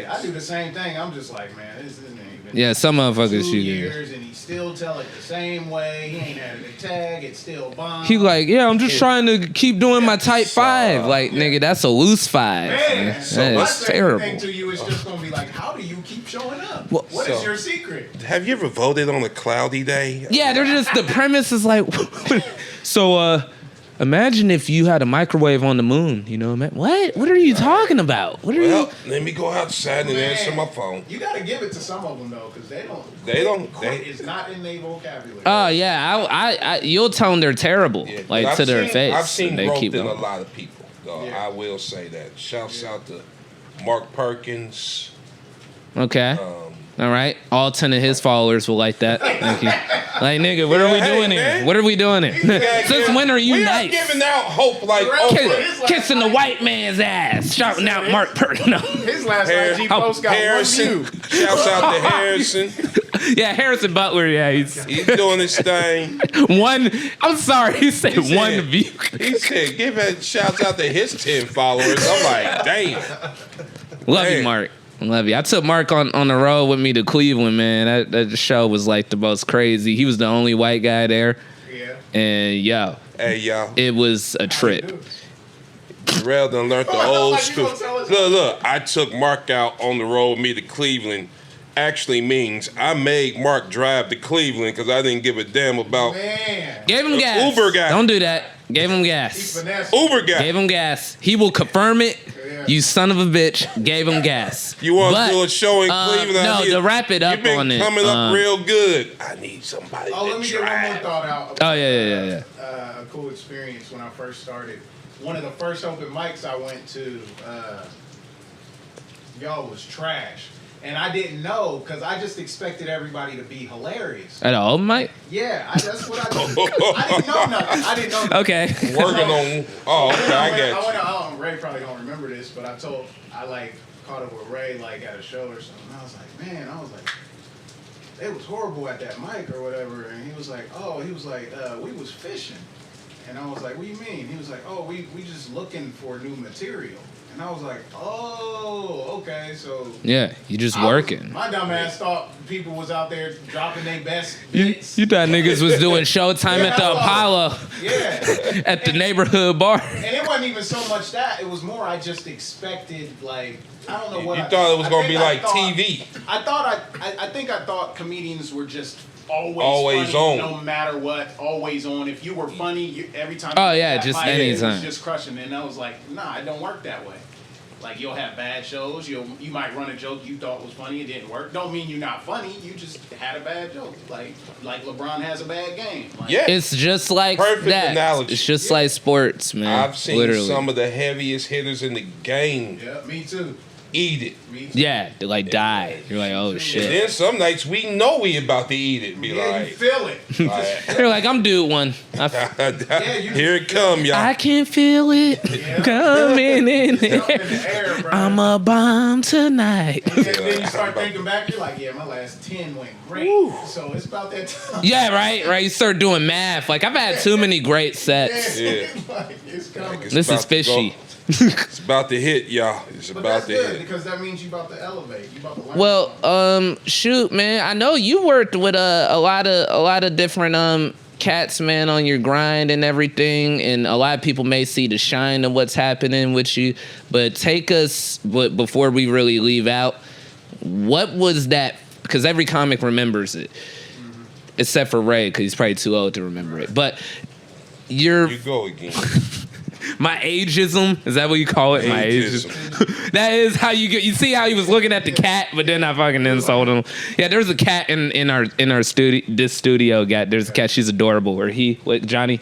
[SPEAKER 2] I do the same thing. I'm just like, man, this isn't even.
[SPEAKER 1] Yeah, some motherfuckers
[SPEAKER 2] 2 years and he still tell it the same way. He ain't added a tag. It's still bomb.
[SPEAKER 1] He like, I'm just trying to keep doing my tight five. Like, nigga, that's a loose five.
[SPEAKER 2] Man,
[SPEAKER 1] that's terrible.
[SPEAKER 2] Thing to you is just gonna be like, how do you keep showing up? What is your secret?
[SPEAKER 3] Have you ever voted on a cloudy day?
[SPEAKER 1] Yeah, they're just the premise is like, so imagine if you had a microwave on the moon, you know, man. What are you talking about?
[SPEAKER 3] Let me go outside and answer my phone.
[SPEAKER 2] You gotta give it to some of them though, because they don't. It's not in their vocabulary.
[SPEAKER 1] Oh yeah, I you'll tell them they're terrible, like to their face.
[SPEAKER 3] I've seen
[SPEAKER 1] they
[SPEAKER 3] growth
[SPEAKER 1] keep
[SPEAKER 3] in
[SPEAKER 1] going.
[SPEAKER 3] a lot of people. I will say that. Shouts out to Mark Perkins.
[SPEAKER 1] Okay. All right, all 10 of his followers will like that. Thank you. Like, nigga, what are we doing here?
[SPEAKER 3] Man.
[SPEAKER 1] What are we doing here? Since when are you
[SPEAKER 3] we
[SPEAKER 1] nice?
[SPEAKER 3] are giving out hope like Oprah.
[SPEAKER 1] Kissing the white man's ass, shouting out Mark Purno.
[SPEAKER 2] His last IG post got
[SPEAKER 3] Harrison.
[SPEAKER 2] 1 view.
[SPEAKER 3] Shouts out to Harrison.
[SPEAKER 1] Yeah, Harrison Butler. Yeah,
[SPEAKER 3] He's doing his thing.
[SPEAKER 1] one. I'm sorry, he said one view.
[SPEAKER 3] He said, give a shouts out to his 10 followers. I'm like, damn.
[SPEAKER 1] Love you, Mark. Love you. I took Mark on the road with me to Cleveland, man. That show was like the most crazy. He was the only white guy there.
[SPEAKER 2] Yeah.
[SPEAKER 1] And yo,
[SPEAKER 3] Hey, y'all.
[SPEAKER 1] it was a trip.
[SPEAKER 3] Jerrel done learned the old school. Look, I took Mark out on the road with me to Cleveland. Actually means I made Mark drive to Cleveland because I didn't give a damn about
[SPEAKER 1] Gave him gas.
[SPEAKER 3] Uber guy.
[SPEAKER 1] Don't do that. Gave him gas.
[SPEAKER 3] Uber guy.
[SPEAKER 1] Gave him gas. He will confirm it. You son of a bitch. Gave him gas.
[SPEAKER 3] You want to do a show in Cleveland?
[SPEAKER 1] No, to wrap it up
[SPEAKER 3] You've been
[SPEAKER 1] on it.
[SPEAKER 3] coming up real good. I need somebody
[SPEAKER 2] Oh, let
[SPEAKER 3] to
[SPEAKER 2] me get one more
[SPEAKER 3] drive.
[SPEAKER 2] thought out.
[SPEAKER 1] Oh, yeah.
[SPEAKER 2] A cool experience when I first started. One of the first open mics I went to, y'all was trash. And I didn't know because I just expected everybody to be hilarious.
[SPEAKER 1] At all, Mike?
[SPEAKER 2] Yeah, that's what I did. I didn't know nothing. I didn't know nothing.
[SPEAKER 1] Okay.
[SPEAKER 3] Working on. Oh, okay, I get you.
[SPEAKER 2] Ray probably don't remember this, but I caught up with Ray like at a show or something. I was like, man, it was horrible at that mic or whatever. And he was like, we was fishing. And I was like, what do you mean? He was like, oh, we just looking for new material. And I was like, oh, okay, so...
[SPEAKER 1] Yeah, you just working.
[SPEAKER 2] My dumb ass thought people was out there dropping their best
[SPEAKER 1] You
[SPEAKER 2] hits.
[SPEAKER 1] thought niggas was doing showtime at the Apollo
[SPEAKER 2] Yeah.
[SPEAKER 1] at the neighborhood bar.
[SPEAKER 2] And it wasn't even so much that. It was more I just expected, like, I don't know what
[SPEAKER 3] You thought it was going to be like TV.
[SPEAKER 2] I think I thought comedians were just
[SPEAKER 3] Always
[SPEAKER 2] funny,
[SPEAKER 3] on.
[SPEAKER 2] no matter what, always on. If you were funny, every time.
[SPEAKER 1] Oh,
[SPEAKER 2] you
[SPEAKER 1] yeah,
[SPEAKER 2] got
[SPEAKER 1] just
[SPEAKER 2] mic,
[SPEAKER 1] anytime.
[SPEAKER 2] It was just crushing. And I was like, nah, it don't work that way. Like, you'll have bad shows. You might run a joke you thought was funny, it didn't work. Don't mean you're not funny. You just had a bad joke. Like LeBron has a bad game. Like,
[SPEAKER 3] Yeah.
[SPEAKER 1] It's just like
[SPEAKER 3] Perfect
[SPEAKER 1] that.
[SPEAKER 3] analogy.
[SPEAKER 1] It's just like sports, man.
[SPEAKER 3] I've seen
[SPEAKER 1] literally.
[SPEAKER 3] some of the heaviest hitters in the game
[SPEAKER 2] Yeah, me too.
[SPEAKER 3] eat it.
[SPEAKER 2] Me too.
[SPEAKER 1] Yeah, they like die. You're like, oh
[SPEAKER 3] And
[SPEAKER 1] shit.
[SPEAKER 3] then some nights we know we about to eat it. Be
[SPEAKER 2] Yeah, you
[SPEAKER 3] like,
[SPEAKER 2] feel it.
[SPEAKER 1] You're like, I'm due one.
[SPEAKER 3] here it come, y'all.
[SPEAKER 1] I can feel it coming in.
[SPEAKER 2] Up in the air, bro.
[SPEAKER 1] I'm a bomb tonight.
[SPEAKER 2] And then you start thinking back, you're like, yeah, my last 10 went great. So it's about that time.
[SPEAKER 1] Yeah, right. You start doing math. Like, I've had too many great sets.
[SPEAKER 3] Yeah.
[SPEAKER 2] Like, it's coming.
[SPEAKER 3] It's
[SPEAKER 1] This is
[SPEAKER 3] about to
[SPEAKER 1] fishy.
[SPEAKER 3] go. It's about to hit, y'all. It's
[SPEAKER 2] But
[SPEAKER 3] about
[SPEAKER 2] that's
[SPEAKER 3] to
[SPEAKER 2] good
[SPEAKER 3] hit.
[SPEAKER 2] because that means you about to elevate. You about to learn.
[SPEAKER 1] Well, shoot, man. I know you worked with a lot of different cats, man, on your grind and everything, and a lot of people may see the shine of what's happening with you. But take us, before we really leave out, what was that? Because every comic remembers it, except for Ray, because he's probably too old to remember it. But
[SPEAKER 3] You go again.
[SPEAKER 1] my ageism, is that what you call it? My ageism. That is how you get. You see how he was looking at the cat, but then I fucking insulted him. Yeah, there's a cat in our studio. This studio got there's a cat. She's adorable. Or he? What? Johnny?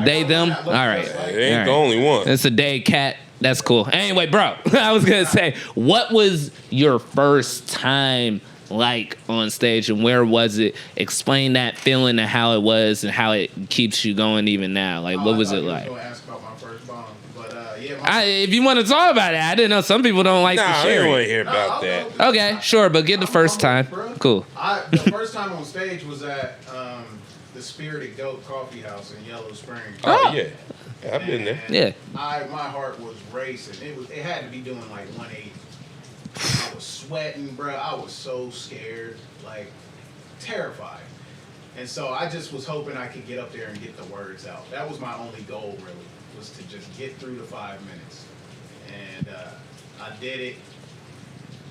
[SPEAKER 1] They them. All right.
[SPEAKER 3] It ain't the only one.
[SPEAKER 1] It's a day cat. That's cool. Anyway, bro, I was gonna say, what was your first time like on stage, and where was it? Explain that feeling and how it was, and how it keeps you going even now. Like, what was it like?
[SPEAKER 2] I was gonna ask about my first bomb, but yeah.
[SPEAKER 1] If you want to talk about it, I didn't know some people don't like to
[SPEAKER 3] Nah, I
[SPEAKER 1] share
[SPEAKER 3] don't want
[SPEAKER 1] it.
[SPEAKER 3] to hear about that.
[SPEAKER 1] Okay, sure, but get the first time. Cool.
[SPEAKER 2] The first time on stage was at the Spirited Goat Coffee House in Yellow Springs.
[SPEAKER 3] Oh, yeah. I've been there.
[SPEAKER 1] Yeah.
[SPEAKER 2] My heart was racing. It had to be doing like 180. I was sweating, bro. I was so scared, like terrified. And so I just was hoping I could get up there and get the words out. That was my only goal, really, was to just get through the 5 minutes. And I did it.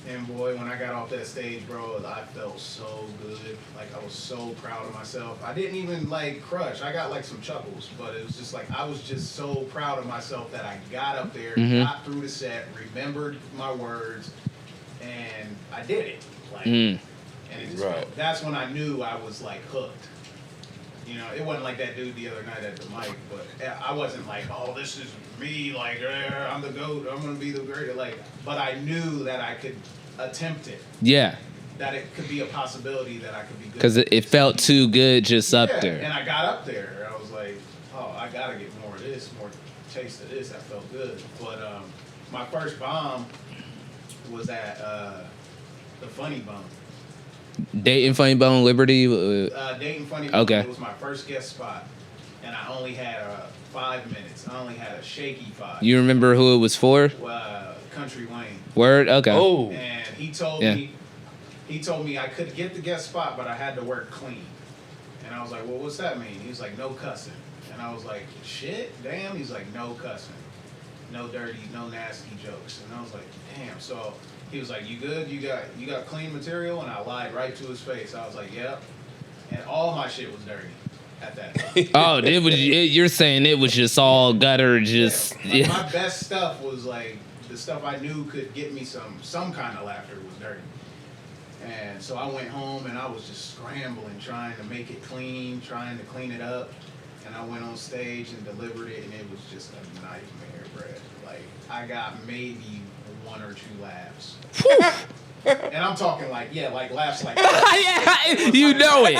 [SPEAKER 2] And boy, when I got off that stage, bro, I felt so good. Like, I was so proud of myself. I didn't even like crush. I got like some chuckles, but it was just like, I was just so proud of myself that I got up there, got through the set, remembered my words, and I did it. Like, and it just felt, that's when I knew I was like hooked. You know, it wasn't like that dude the other night at the mic, but I wasn't like, oh, this is me, like, I'm the GOAT, I'm gonna be the greatest. Like, but I knew that I could attempt it.
[SPEAKER 1] Yeah.
[SPEAKER 2] That it could be a possibility that I could be good.
[SPEAKER 1] Because it felt too good just up there.
[SPEAKER 2] And I got up there. I was like, oh, I got to get more of this, more taste of this. That felt good. But my first bomb was at the Funny Bone.
[SPEAKER 1] Dayton Funny Bone, Liberty?
[SPEAKER 2] Dayton Funny Bone.
[SPEAKER 1] Okay.
[SPEAKER 2] It was my first guest spot. And I only had 5 minutes. I only had a shaky 5.
[SPEAKER 1] You remember who it was for?
[SPEAKER 2] Country Wayne.
[SPEAKER 1] Word? Okay.
[SPEAKER 4] Oh.
[SPEAKER 2] And he told me I could get the guest spot, but I had to work clean. And I was like, well, what's that mean? He was like, no cussing. And I was like, shit, damn. He's like, no cussing. No dirty, no nasty jokes. And I was like, damn. So he was like, you good? You got clean material? And I lied right to his face. I was like, yep. And all my shit was dirty at that time.
[SPEAKER 1] Oh, you're saying it was just all gutter, just...
[SPEAKER 2] Yeah. My best stuff was like, the stuff I knew could get me some kind of laughter was dirty. And so I went home and I was just scrambling, trying to make it clean, trying to clean it up. And I went on stage and delivered it, and it was just a nightmare, Brad. Like, I got maybe 1 or 2 laughs. And I'm talking like laughs like
[SPEAKER 1] yeah, you know it.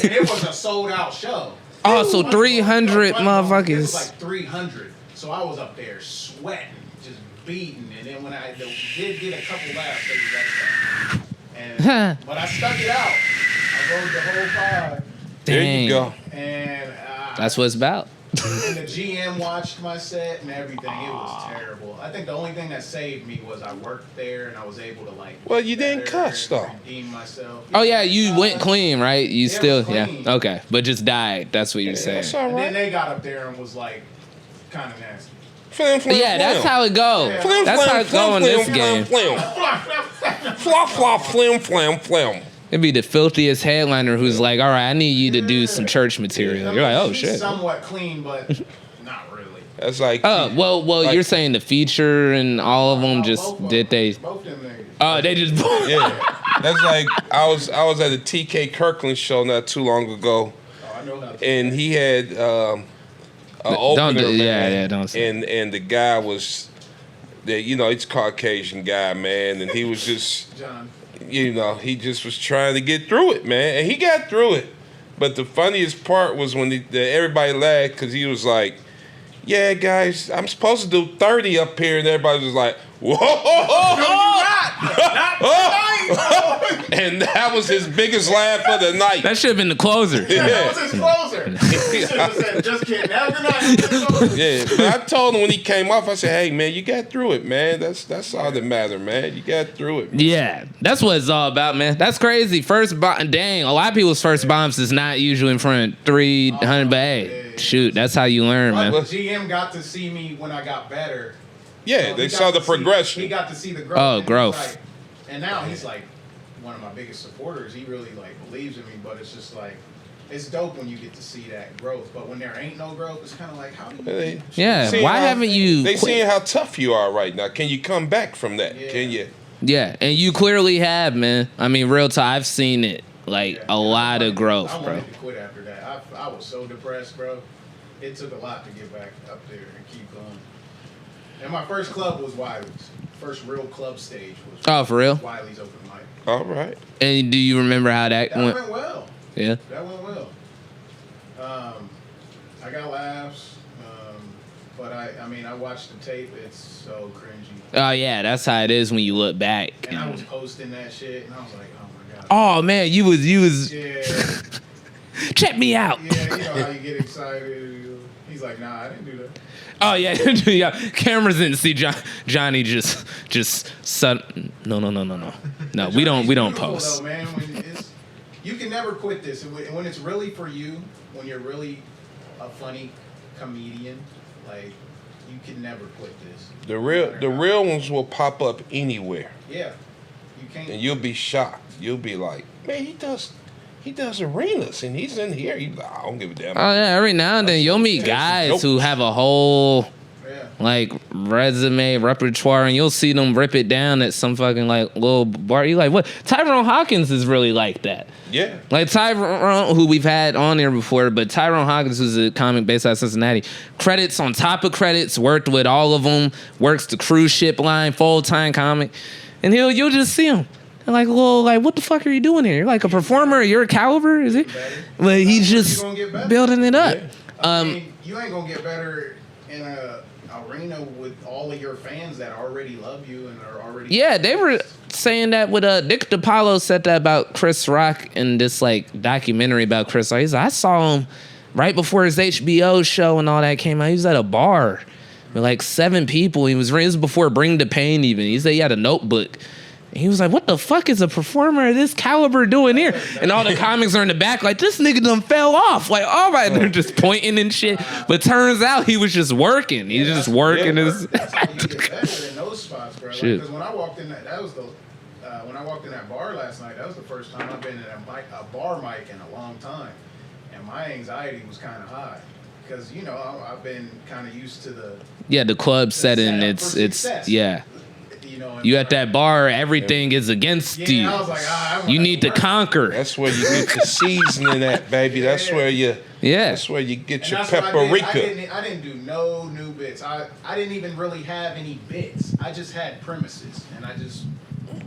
[SPEAKER 2] And it was a sold out show.
[SPEAKER 1] Oh, so 300 motherfuckers.
[SPEAKER 2] It was like 300. So I was up there sweating, just beating. And then when I did get a couple laughs, they was right back. But I stuck it out. I rode the whole 5.
[SPEAKER 4] There you go.
[SPEAKER 2] And
[SPEAKER 1] that's what it's about.
[SPEAKER 2] And the GM watched my set and everything. It was terrible. I think the only thing that saved me was I worked there and I was able to
[SPEAKER 4] Well, you didn't cuss though.
[SPEAKER 2] Redeem myself.
[SPEAKER 1] Oh yeah, you went clean, right? You still,
[SPEAKER 2] clean.
[SPEAKER 1] yeah, okay, but just died. That's what you're saying.
[SPEAKER 4] That's all
[SPEAKER 2] And
[SPEAKER 4] right.
[SPEAKER 2] then they got up there and was like, kind of nasty.
[SPEAKER 4] Flim, flim,
[SPEAKER 1] Yeah, that's how it goes.
[SPEAKER 2] Yeah.
[SPEAKER 4] Flim,
[SPEAKER 1] That's
[SPEAKER 4] flim,
[SPEAKER 1] how it go in this
[SPEAKER 4] flim,
[SPEAKER 1] game.
[SPEAKER 4] flim, flim. Flop, flop, flim, flim, flim.
[SPEAKER 1] It'd be the filthiest headliner who's like, all right, I need you to do some church material. You're like, oh
[SPEAKER 2] she's
[SPEAKER 1] shit.
[SPEAKER 2] somewhat clean, but not really.
[SPEAKER 4] That's like.
[SPEAKER 1] Oh, well,
[SPEAKER 4] like-
[SPEAKER 1] you're saying the feature and all of them just
[SPEAKER 2] Both of
[SPEAKER 1] did they?
[SPEAKER 2] Both them niggas.
[SPEAKER 1] Oh, they just.
[SPEAKER 4] Yeah, that's like I was at a TK Kirkland show not too long ago,
[SPEAKER 2] Oh, I know how to.
[SPEAKER 4] and he had an opener, man,
[SPEAKER 1] don't say.
[SPEAKER 4] and the guy was, he's a Caucasian guy, man, and he was just.
[SPEAKER 2] John.
[SPEAKER 4] He just was trying to get through it, man. And he got through it. But the funniest part was when everybody laughed because he was like, yeah, guys, I'm supposed to do 30 up here. And everybody was like, whoa. And that was his biggest laugh of the night.
[SPEAKER 1] That should have been the closer.
[SPEAKER 2] That was his closer. He should have said, just kidding. Now good night.
[SPEAKER 4] Yeah, but I told him when he came off, I said, hey, man, you got through it, man. That's all that matters, man. You got through it. Man.
[SPEAKER 1] Yeah, that's what it's all about, man. That's crazy. Dang, a lot of people's first bombs is not usually in front of 300, but hey, shoot, that's how you learn, man.
[SPEAKER 2] But GM got to see me when I got better.
[SPEAKER 4] Yeah, they saw the progression.
[SPEAKER 2] He got to see the growth.
[SPEAKER 1] Oh,
[SPEAKER 2] and
[SPEAKER 1] growth.
[SPEAKER 2] And now he's like one of my biggest supporters. He really believes in me, but it's just like, it's dope when you get to see that growth. But when there ain't no growth, it's kind of like, how do you?
[SPEAKER 1] Yeah,
[SPEAKER 4] See
[SPEAKER 1] why
[SPEAKER 4] how-
[SPEAKER 1] haven't you?
[SPEAKER 4] They
[SPEAKER 1] quit?
[SPEAKER 4] seeing how tough you are right now. Can you come back from that?
[SPEAKER 2] Yeah.
[SPEAKER 4] Can you?
[SPEAKER 1] Yeah, and you clearly have, man. I mean, real talk, I've seen it.
[SPEAKER 2] Yeah,
[SPEAKER 1] A lot of growth,
[SPEAKER 2] I
[SPEAKER 1] bro.
[SPEAKER 2] wanted to quit after that. I was so depressed, bro. It took a lot to get back up there and keep going. And my first club was Wiley's. First real club stage was
[SPEAKER 1] Oh, for real?
[SPEAKER 2] Wiley's open mic.
[SPEAKER 4] All right.
[SPEAKER 1] And do you remember how that
[SPEAKER 2] That
[SPEAKER 1] went?
[SPEAKER 2] went well.
[SPEAKER 1] Yeah.
[SPEAKER 2] That went well. I got laughs, but I watched the tape. It's so cringy.
[SPEAKER 1] Oh yeah, that's how it is when you look back.
[SPEAKER 2] And I was posting that shit, and I was like, oh my god.
[SPEAKER 1] Oh man, you was.
[SPEAKER 2] Yeah,
[SPEAKER 1] Check me out.
[SPEAKER 2] yeah. You know how you get excited. He's like, nah, I didn't do that.
[SPEAKER 1] Oh yeah, yeah. Cameras didn't see Johnny just no. No, we don't
[SPEAKER 2] Beautiful,
[SPEAKER 1] post.
[SPEAKER 2] though, man. You can never quit this. When it's really for you, when you're really a funny comedian, like you can never quit this.
[SPEAKER 4] The real ones will pop up anywhere,
[SPEAKER 2] Yeah, you can't.
[SPEAKER 4] and you'll be shocked. You'll be like, man, he does arenas, and he's in here. You like, I don't give a damn.
[SPEAKER 1] Oh yeah, every now and then you'll meet guys who have a whole resume repertoire, and you'll see them rip it down at some fucking little bar. You like, what? Tyrone Hawkins is really like that.
[SPEAKER 4] Yeah.
[SPEAKER 1] Like Tyrone, who we've had on there before, but Tyrone Hawkins was a comic based out of Cincinnati. Credits on top of credits, worked with all of them, works the cruise ship line, full-time comic. and you'll just see him. And like, well, like, what the fuck are you doing here? You're like a performer. You're a caliber, is it? But he's just building it up.
[SPEAKER 2] I mean, you ain't gonna get better in a arena with all of your fans that already love you and are already.
[SPEAKER 1] Yeah, they were saying that with Nick DiPaolo said that about Chris Rock in this like documentary about Chris Rock. He's like, I saw him right before his HBO show and all that came out. He was at a bar with like 7 people. It was before Bring the Pain even. He said he had a notebook. And he was like, what the fuck is a performer of this caliber doing here? And all the comics are in the back like, this nigga done fell off. Like, all right, they're just pointing and shit. But turns out he was just working. He's just working.
[SPEAKER 2] That's how you get better in those spots, bro. Because like, when I walked in that was the when I walked in that bar last night, that was the first time I've been in a bar mic in a long time. And my anxiety was kind of high. Because, you know, I've been kind of used to the
[SPEAKER 1] club setting. It's yeah. You at that bar, everything is against you.
[SPEAKER 2] I was like,
[SPEAKER 1] you need to conquer.
[SPEAKER 4] That's where you get the seasoning at, baby. That's where you. Yeah. That's where you get your paprika.
[SPEAKER 2] I didn't do no new bits. I didn't even really have any bits. I just had premises, and I just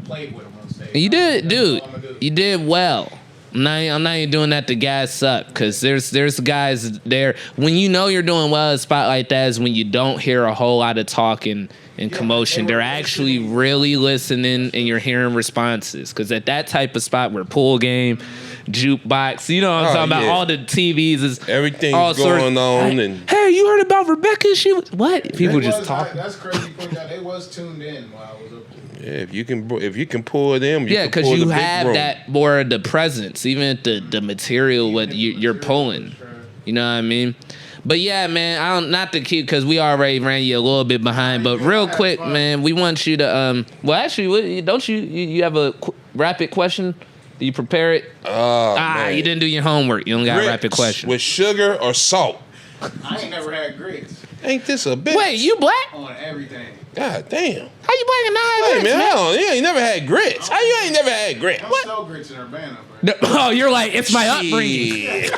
[SPEAKER 2] played with them on stage.
[SPEAKER 1] You did, dude. You did well. I'm not even doing that to gas up, because there's guys there. When you know you're doing well at a spot like that is when you don't hear a whole lot of talking and commotion. They're actually really listening, and you're hearing responses. Because at that type of spot where pool game, jukebox, you know what I'm talking about, all the TVs is
[SPEAKER 4] everything's
[SPEAKER 1] all
[SPEAKER 4] going on. And
[SPEAKER 1] hey, you heard about Rebecca? She was what? People just talking.
[SPEAKER 2] That's crazy. Point out, they was tuned in while I was up there.
[SPEAKER 4] Yeah, if you can pull them,
[SPEAKER 1] yeah, because you have that more of the presence, even the material what you're pulling. You know what I mean? But yeah, man, not to keep, because we already ran you a little bit behind. But real quick, man, we want you to well, actually, don't you have a rapid question? Do you prepare it?
[SPEAKER 4] Man.
[SPEAKER 1] You didn't do your homework. You only got a rapid question.
[SPEAKER 4] With sugar or salt?
[SPEAKER 2] I ain't never had grits.
[SPEAKER 4] Ain't this a bitch?
[SPEAKER 1] Wait, you black?
[SPEAKER 2] On everything.
[SPEAKER 4] God damn.
[SPEAKER 1] How you black and not have
[SPEAKER 4] Wait,
[SPEAKER 1] grits,
[SPEAKER 4] man, you ain't never had grits. How you ain't never had grits?
[SPEAKER 2] I'm still grits in Urbana, bro.
[SPEAKER 1] Oh, you're like, it's my upbringing.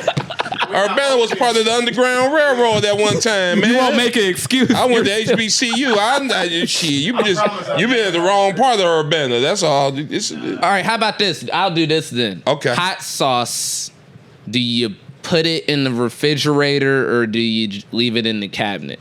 [SPEAKER 4] Urbana was part of the Underground Railroad at one time, man.
[SPEAKER 1] You won't make an excuse.
[SPEAKER 4] I went to HBCU. You been at the wrong part of Urbana. That's all.
[SPEAKER 1] All right, how about this? I'll do this then.
[SPEAKER 4] Okay.
[SPEAKER 1] Hot sauce. Do you put it in the refrigerator or do you leave it in the cabinet?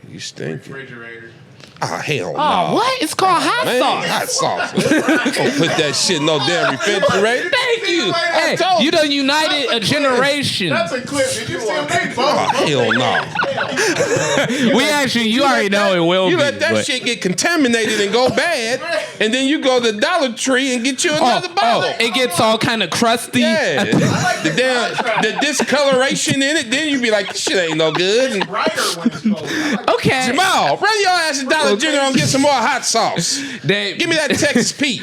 [SPEAKER 4] You stink.
[SPEAKER 2] Refrigerator.
[SPEAKER 4] Oh, hell no.
[SPEAKER 1] Oh, what? It's called hot sauce.
[SPEAKER 4] Hot sauce. Don't put that shit in no damn refrigerator.
[SPEAKER 1] Thank you. Hey, you done united a generation.
[SPEAKER 2] That's a clip. Did you see him make both?
[SPEAKER 4] Oh, hell no.
[SPEAKER 1] We actually, you already know it will be.
[SPEAKER 4] You let that shit get contaminated and go bad, and then you go to Dollar Tree and get you another bottle.
[SPEAKER 1] It gets all kind of crusty.
[SPEAKER 4] Yeah. the discoloration in it, then you be like, this shit ain't no good. And
[SPEAKER 2] Brighter when it's cold.
[SPEAKER 1] Okay.
[SPEAKER 4] Jamal, run your ass to Dollar General and get some more hot sauce. Give me that Texas Pete.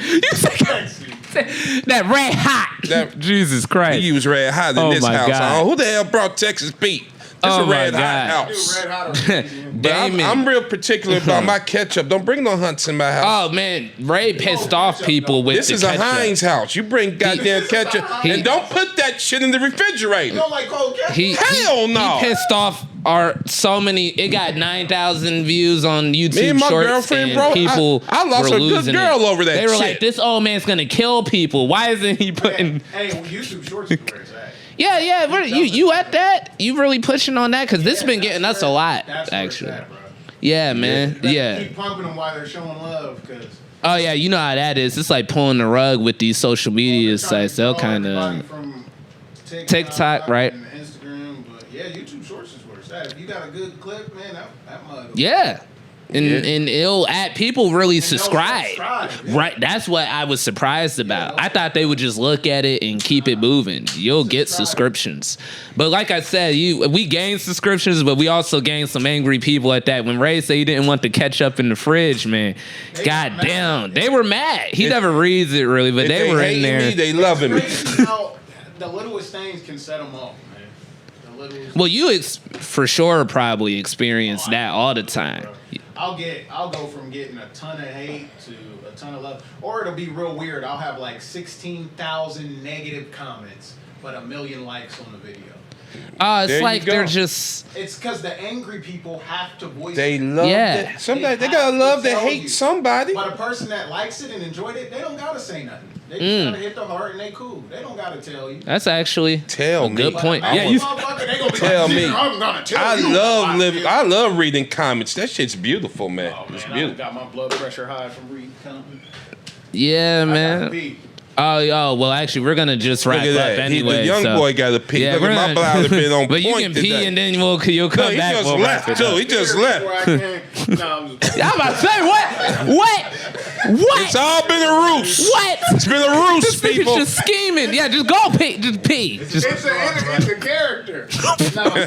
[SPEAKER 1] That red hot. Jesus Christ.
[SPEAKER 4] We use red hot in this house.
[SPEAKER 1] God.
[SPEAKER 4] Who the hell brought Texas Pete? This is a red hot house.
[SPEAKER 2] Red hot
[SPEAKER 1] Damon.
[SPEAKER 4] I'm real particular about my ketchup. Don't bring no hunts in my house.
[SPEAKER 1] Oh man, Ray pissed off people with
[SPEAKER 4] this
[SPEAKER 1] the
[SPEAKER 4] is
[SPEAKER 1] ketchup.
[SPEAKER 4] a Heinz house. You bring goddamn ketchup and don't put that shit in the refrigerator.
[SPEAKER 2] You don't like cold ketchup?
[SPEAKER 4] Hell no.
[SPEAKER 1] He pissed off it got 9,000 views on YouTube
[SPEAKER 4] Me and my
[SPEAKER 1] Shorts,
[SPEAKER 4] girlfriend,
[SPEAKER 1] and
[SPEAKER 4] bro,
[SPEAKER 1] people
[SPEAKER 4] I lost
[SPEAKER 1] were
[SPEAKER 4] a good
[SPEAKER 1] losing
[SPEAKER 4] girl
[SPEAKER 1] it.
[SPEAKER 4] over that
[SPEAKER 1] They were
[SPEAKER 4] shit.
[SPEAKER 1] like, this old man's gonna kill people. Why isn't he putting...
[SPEAKER 2] Hey, YouTube Shorts is where it's at.
[SPEAKER 1] Yeah, you at that? You really pushing on that? Because this been getting us a lot,
[SPEAKER 2] That's
[SPEAKER 1] actually.
[SPEAKER 2] Where it's at, bro.
[SPEAKER 1] Yeah, man. Yeah.
[SPEAKER 2] Keep pumping them while they're showing love, because...
[SPEAKER 1] Oh, yeah, you know how that is. It's like pulling the rug with these social media sites. They'll kind of... TikTok, right?
[SPEAKER 2] And Instagram, but yeah, YouTube Shorts is where it's at. If you got a good clip, man, that mug...
[SPEAKER 1] Yeah. And it'll add people really subscribe.
[SPEAKER 2] Yeah.
[SPEAKER 1] Right. That's what I was surprised about. I thought they would just look at it and keep it moving. You'll get subscriptions. But like I said, we gained subscriptions, but we also gained some angry people at that. When Ray said he didn't want the ketchup in the fridge, man, god damn, they were mad. He never reads it really, but they were in there.
[SPEAKER 4] Me, they loving me.
[SPEAKER 2] How the littlest things can set them off, man. The littlest...
[SPEAKER 1] Well, you for sure probably experience that all the time.
[SPEAKER 2] I'll go from getting a ton of hate to a ton of love, or it'll be real weird. I'll have like 16,000 negative comments, but 1 million likes on the video.
[SPEAKER 1] It's
[SPEAKER 4] There
[SPEAKER 1] like
[SPEAKER 4] you go.
[SPEAKER 1] they're just.
[SPEAKER 2] It's because the angry people have to voice
[SPEAKER 4] They
[SPEAKER 2] it.
[SPEAKER 4] love
[SPEAKER 1] Yeah.
[SPEAKER 4] somebody. They
[SPEAKER 2] They
[SPEAKER 4] gotta
[SPEAKER 2] have
[SPEAKER 4] love
[SPEAKER 2] to
[SPEAKER 4] to
[SPEAKER 2] tell
[SPEAKER 4] hate
[SPEAKER 2] you.
[SPEAKER 4] somebody.
[SPEAKER 2] But a person that likes it and enjoyed it, they don't gotta say nothing. They just gotta hit the heart and they cool. They don't gotta tell you.
[SPEAKER 1] That's actually
[SPEAKER 4] Tell
[SPEAKER 1] a
[SPEAKER 4] me.
[SPEAKER 1] good point.
[SPEAKER 2] But
[SPEAKER 1] Yeah,
[SPEAKER 2] a
[SPEAKER 1] you.
[SPEAKER 2] motherfucker, they gonna be
[SPEAKER 4] Tell
[SPEAKER 2] like,
[SPEAKER 4] me.
[SPEAKER 2] I'm gonna tell
[SPEAKER 4] I
[SPEAKER 2] you.
[SPEAKER 4] love
[SPEAKER 2] how
[SPEAKER 4] living.
[SPEAKER 2] feel.
[SPEAKER 4] I love reading comments. That shit's beautiful, man.
[SPEAKER 2] Oh,
[SPEAKER 4] It's
[SPEAKER 2] man, I
[SPEAKER 4] beautiful.
[SPEAKER 2] got my blood pressure high from reading comments.
[SPEAKER 1] Yeah,
[SPEAKER 2] I got
[SPEAKER 1] man.
[SPEAKER 2] beat.
[SPEAKER 1] Oh, well, actually, we're gonna just wrap
[SPEAKER 4] Look at
[SPEAKER 1] up
[SPEAKER 4] that.
[SPEAKER 1] anyway.
[SPEAKER 4] The young
[SPEAKER 1] so.
[SPEAKER 4] boy got a pee.
[SPEAKER 1] Yeah,
[SPEAKER 4] Look
[SPEAKER 1] we're
[SPEAKER 4] at my
[SPEAKER 1] gonna-
[SPEAKER 4] bladder been on
[SPEAKER 1] But you
[SPEAKER 4] point
[SPEAKER 1] can pee
[SPEAKER 4] today.
[SPEAKER 1] and then you'll come
[SPEAKER 4] No, he
[SPEAKER 1] back.
[SPEAKER 4] just
[SPEAKER 1] We'll wrap
[SPEAKER 4] left
[SPEAKER 1] it
[SPEAKER 4] too.
[SPEAKER 1] up.
[SPEAKER 4] He just
[SPEAKER 2] Before
[SPEAKER 4] left.
[SPEAKER 2] I came, no, I'm just
[SPEAKER 1] I'm about to say what?
[SPEAKER 4] It's all been a ruse.
[SPEAKER 1] What?
[SPEAKER 4] It's been a ruse,
[SPEAKER 1] This nigga's
[SPEAKER 4] people.
[SPEAKER 1] just scheming. Yeah, just go pee. Just pee. Just
[SPEAKER 2] it's a character. No.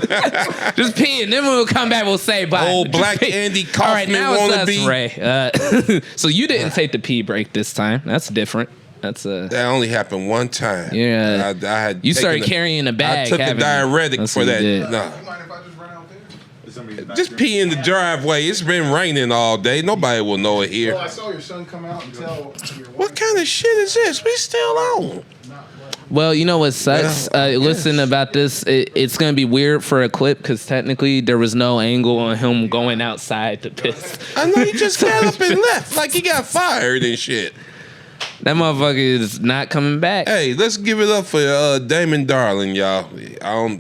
[SPEAKER 1] Just pee, and then when we'll come back, we'll say bye.
[SPEAKER 4] Old
[SPEAKER 1] Just
[SPEAKER 4] black
[SPEAKER 1] pee.
[SPEAKER 4] Andy
[SPEAKER 1] All right,
[SPEAKER 4] Kaufman
[SPEAKER 1] now it's
[SPEAKER 4] wanna
[SPEAKER 1] us,
[SPEAKER 4] be.
[SPEAKER 1] Ray. So you didn't take the pee break this time. That's different. That's a.
[SPEAKER 4] That only happened one time.
[SPEAKER 1] Yeah.
[SPEAKER 4] I had.
[SPEAKER 1] You
[SPEAKER 4] taken
[SPEAKER 1] started carrying a bag.
[SPEAKER 4] I took a
[SPEAKER 1] haven't you?
[SPEAKER 4] diuretic
[SPEAKER 1] That's
[SPEAKER 4] for
[SPEAKER 1] what you
[SPEAKER 4] that.
[SPEAKER 1] did.
[SPEAKER 4] No.
[SPEAKER 2] You mind if I just run out there?
[SPEAKER 4] Just pee in the driveway. It's been raining all day. Nobody will know it
[SPEAKER 2] Well,
[SPEAKER 4] here.
[SPEAKER 2] I saw your son come out and tell your
[SPEAKER 4] What kind of shit is this? We still on.
[SPEAKER 1] Well, you know what sucks? Listen about this. It's gonna be weird for a clip because technically there was no angle on him going outside to piss.
[SPEAKER 4] I know he just got up and left like he got fired and shit.
[SPEAKER 1] That motherfucker is not coming back.
[SPEAKER 4] Hey, let's give it up for Damon Darling, y'all.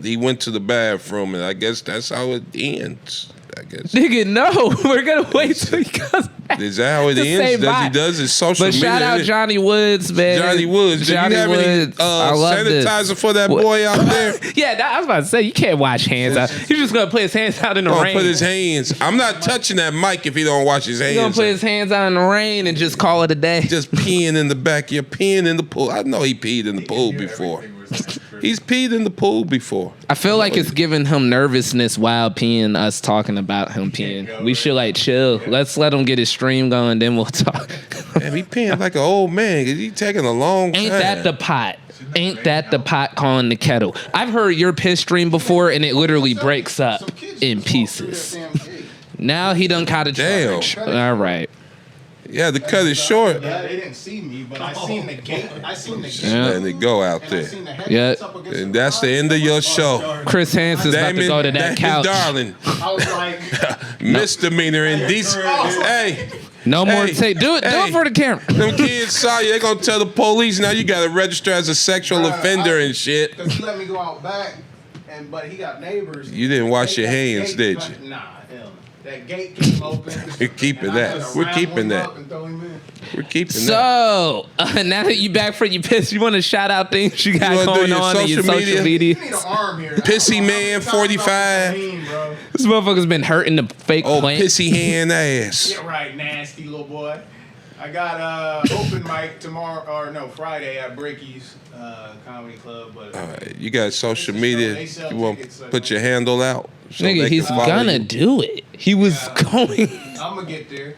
[SPEAKER 4] He went to the bathroom, and I guess that's how it ends. I guess.
[SPEAKER 1] Nigga, no. We're gonna wait till he comes back.
[SPEAKER 4] Is that how it
[SPEAKER 1] to say
[SPEAKER 4] ends? Does
[SPEAKER 1] bye.
[SPEAKER 4] he does his social
[SPEAKER 1] But
[SPEAKER 4] media?
[SPEAKER 1] shout out Johnny Woods, man.
[SPEAKER 4] Johnny Woods. Do you have any
[SPEAKER 1] I love this.
[SPEAKER 4] sanitizer for that boy out there?
[SPEAKER 1] Yeah, I was about to say you can't wash hands out. He's just gonna put his hands out in the
[SPEAKER 4] Gonna
[SPEAKER 1] rain.
[SPEAKER 4] put his hands. I'm not touching that mic if he don't wash his hands.
[SPEAKER 1] He's gonna put his hands out in the rain and just call it a day.
[SPEAKER 4] Just peeing in the back. You're peeing in the pool. I know he peed in the pool before. He's peed in the pool before.
[SPEAKER 1] I feel like it's giving him nervousness while peeing, us talking about him peeing. We should like chill. Let's let him get his stream going, then we'll talk.
[SPEAKER 4] Man, he peeing like an old man. He taking a long time.
[SPEAKER 1] Ain't that the pot? Ain't that the pot calling the kettle? I've heard your piss stream before, and it literally breaks up in pieces. Now he done caught a
[SPEAKER 4] Damn.
[SPEAKER 1] charge. All right.
[SPEAKER 4] Yeah, the cut is short.
[SPEAKER 2] Yeah, they didn't see me, but I seen the gate. I seen the gate.
[SPEAKER 1] Yeah.
[SPEAKER 4] Letting it go out
[SPEAKER 2] And I
[SPEAKER 4] there.
[SPEAKER 2] seen the head
[SPEAKER 1] Yeah.
[SPEAKER 2] up against
[SPEAKER 4] And that's the end of your show.
[SPEAKER 1] Chris Hansen's about to go to that couch.
[SPEAKER 4] Darling.
[SPEAKER 2] I was like,
[SPEAKER 4] Misdemeanor indecent. Hey,
[SPEAKER 1] No more
[SPEAKER 4] Hey,
[SPEAKER 1] tape. Do it
[SPEAKER 4] hey.
[SPEAKER 1] for the camera.
[SPEAKER 4] them kids saw you. They gonna tell the police now you gotta register as a sexual offender and shit.
[SPEAKER 2] because he let me go out back, but he got neighbors.
[SPEAKER 4] You didn't wash your hands, did you?
[SPEAKER 2] Nah, hell no. That gate came open.
[SPEAKER 4] We're keeping
[SPEAKER 2] and I
[SPEAKER 4] that.
[SPEAKER 2] had to
[SPEAKER 4] We're
[SPEAKER 2] wrap
[SPEAKER 4] keeping
[SPEAKER 2] him
[SPEAKER 4] that.
[SPEAKER 2] up and throw him in.
[SPEAKER 4] We're keeping that.
[SPEAKER 1] So, now that you back for your piss, you want to shout out things you got
[SPEAKER 4] wanna do
[SPEAKER 1] going
[SPEAKER 4] your
[SPEAKER 1] on in your
[SPEAKER 4] social
[SPEAKER 1] social
[SPEAKER 4] media?
[SPEAKER 1] media?
[SPEAKER 2] You need an arm here.
[SPEAKER 4] Pissy
[SPEAKER 2] I don't know
[SPEAKER 4] Man,
[SPEAKER 2] how many times
[SPEAKER 4] 45.
[SPEAKER 2] I was mean, bro.
[SPEAKER 1] This motherfucker's been hurting the fake
[SPEAKER 4] Oh,
[SPEAKER 1] plant.
[SPEAKER 4] pissy hand ass.
[SPEAKER 2] Get right, nasty little boy. I got open mic tomorrow, or no, Friday at Bricky's Comedy Club. But
[SPEAKER 4] All right, you got social media. You want to put your handle out? So
[SPEAKER 1] Nigga,
[SPEAKER 4] they
[SPEAKER 1] he's
[SPEAKER 4] can follow
[SPEAKER 1] gonna
[SPEAKER 4] you?
[SPEAKER 1] do it. He was going.
[SPEAKER 2] I'm gonna get there.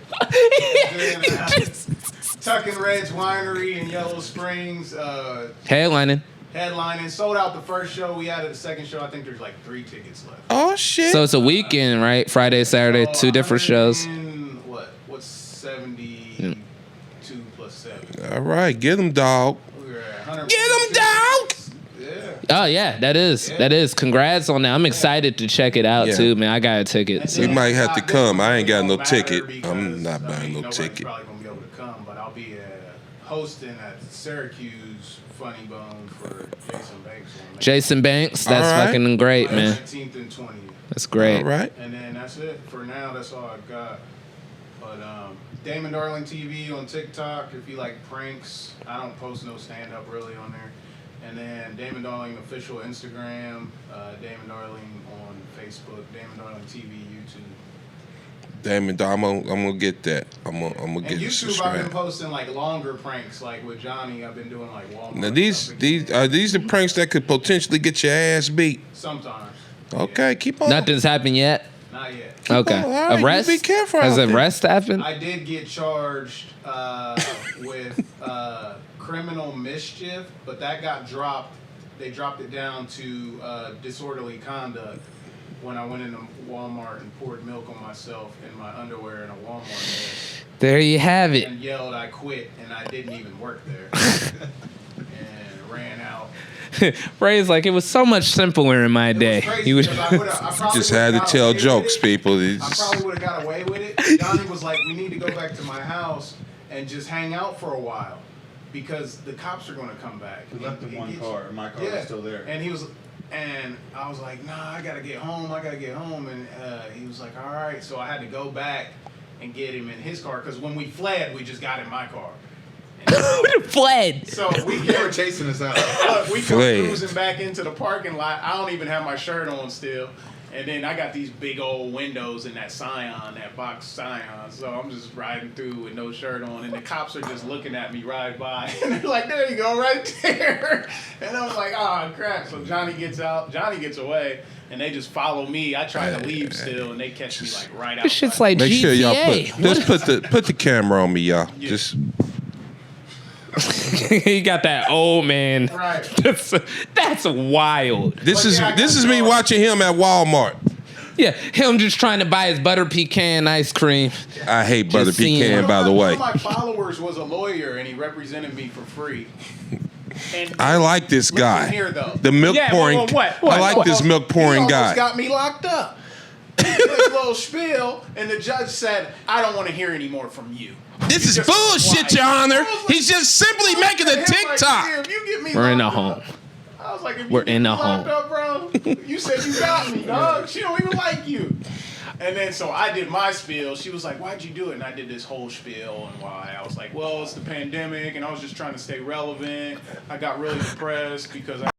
[SPEAKER 2] Tucking Red's Winery in Yellow Springs.
[SPEAKER 1] Headlining.
[SPEAKER 2] Headlining. Sold out the first show. We added the second show. I think there's like 3 tickets left.
[SPEAKER 4] Oh shit!
[SPEAKER 1] So it's a weekend, right? Friday, Saturday,
[SPEAKER 2] So,
[SPEAKER 1] 2 different shows.
[SPEAKER 2] What's 72 plus 7?
[SPEAKER 4] All right, get him, dog.
[SPEAKER 2] We were at 100.
[SPEAKER 4] Get him, dog.
[SPEAKER 2] Yeah.
[SPEAKER 1] Oh yeah, that is. Congrats on that. I'm excited to check it out
[SPEAKER 4] Yeah.
[SPEAKER 1] too, man. I got a ticket. So.
[SPEAKER 4] We might have to come. I ain't got no ticket.
[SPEAKER 2] Because,
[SPEAKER 4] I'm not buying
[SPEAKER 2] I mean,
[SPEAKER 4] no
[SPEAKER 2] nobody's
[SPEAKER 4] ticket.
[SPEAKER 2] Probably gonna be able to come, but I'll be hosting at Syracuse Funny Bone for Jason Banks.
[SPEAKER 1] Jason Banks, that's
[SPEAKER 4] All right.
[SPEAKER 1] fucking great, man.
[SPEAKER 2] 19th and 20th.
[SPEAKER 1] That's great.
[SPEAKER 4] All right.
[SPEAKER 2] And then that's it for now. That's all I've got. But Damon Darling TV on TikTok. If you like pranks, I don't post no stand up really on there. And then Damon Darling official Instagram, Damon Darling on Facebook, Damon Darling TV YouTube.
[SPEAKER 4] Damn it, dog, I'm gonna get that. I'm gonna
[SPEAKER 2] And
[SPEAKER 4] get
[SPEAKER 2] YouTube, I've been
[SPEAKER 4] subscribed.
[SPEAKER 2] posting like longer pranks, like with Johnny. I've been doing like Walmart.
[SPEAKER 4] Now these
[SPEAKER 2] stuff.
[SPEAKER 4] are these the pranks that could potentially get your ass beat.
[SPEAKER 2] Sometimes.
[SPEAKER 4] Okay, keep on.
[SPEAKER 1] Nothing's happened yet.
[SPEAKER 2] Not yet.
[SPEAKER 1] Okay.
[SPEAKER 4] on. All right, you
[SPEAKER 1] Arrest?
[SPEAKER 4] be careful
[SPEAKER 1] Has
[SPEAKER 4] out there.
[SPEAKER 1] arrest happened?
[SPEAKER 2] I did get charged with criminal mischief, but that got dropped. They dropped it down to disorderly conduct when I went into Walmart and poured milk on myself in my underwear in a Walmart mess
[SPEAKER 1] There you have it.
[SPEAKER 2] and yelled I quit and I didn't even work there and ran out
[SPEAKER 6] Ray's like, it was so much simpler in my day. He was
[SPEAKER 4] Just had to tell jokes, people.
[SPEAKER 2] I probably would have got away with it. Johnny was like, we need to go back to my house and just hang out for a while because the cops are going to come back.
[SPEAKER 7] We left in one car, and my car was still there.
[SPEAKER 2] And I was like, nah, I got to get home. And he was like, all right. So I had to go back and get him in his car because when we fled, we just got in my car.
[SPEAKER 6] fled.
[SPEAKER 2] So
[SPEAKER 7] They were chasing us out.
[SPEAKER 2] we come cruising back into the parking lot. I don't even have my shirt on still. And then I got these big old windows in that Scion, that box Scion. So I'm just riding through with no shirt on. And the cops are just looking at me ride by. And they're like, there you go, right there. And I was like, oh, crap. So Johnny gets out. Johnny gets away. And they just follow me. I try to leave still. And they catch me like right out.
[SPEAKER 6] This shit's like
[SPEAKER 4] Make
[SPEAKER 6] GTA.
[SPEAKER 4] sure y'all put the camera on me, y'all.
[SPEAKER 2] Yeah.
[SPEAKER 4] Just
[SPEAKER 6] He got that old man.
[SPEAKER 2] Right.
[SPEAKER 6] That's wild.
[SPEAKER 4] this
[SPEAKER 2] But
[SPEAKER 4] is
[SPEAKER 2] yeah, I got
[SPEAKER 4] this is me
[SPEAKER 2] yours.
[SPEAKER 4] watching him at Walmart.
[SPEAKER 6] Yeah, him just trying to buy his butter pecan ice cream.
[SPEAKER 4] I hate butter
[SPEAKER 6] seeing-
[SPEAKER 4] pecan, by the
[SPEAKER 2] One
[SPEAKER 4] way.
[SPEAKER 2] of my followers was a lawyer, and he represented me for free. And
[SPEAKER 4] I like this
[SPEAKER 2] listen
[SPEAKER 4] guy.
[SPEAKER 2] here, though.
[SPEAKER 4] The milk
[SPEAKER 6] Yeah,
[SPEAKER 4] pouring.
[SPEAKER 6] what?
[SPEAKER 4] I like this milk pouring
[SPEAKER 2] he
[SPEAKER 4] guy.
[SPEAKER 2] almost got me locked up. He did a little spiel, and the judge said, I don't want to hear any more from you.
[SPEAKER 4] This is
[SPEAKER 2] just
[SPEAKER 4] bullshit,
[SPEAKER 2] quiet.
[SPEAKER 4] Your Honor.
[SPEAKER 2] I was like-
[SPEAKER 4] He's just simply making a
[SPEAKER 2] I was like,
[SPEAKER 4] TikTok.
[SPEAKER 2] "Yeah, if you get me
[SPEAKER 6] We're in a
[SPEAKER 2] locked
[SPEAKER 6] home.
[SPEAKER 2] up," I was like, if
[SPEAKER 6] We're
[SPEAKER 2] you get
[SPEAKER 6] in
[SPEAKER 2] me
[SPEAKER 6] a
[SPEAKER 2] locked
[SPEAKER 6] home.
[SPEAKER 2] up, bro, you said you got me, dog. She don't even like you. And then so I did my spiel. She was like, why'd you do it? And I did this whole spiel and why. I was like, well, it's the pandemic, and I was just trying to stay relevant. I got really depressed because I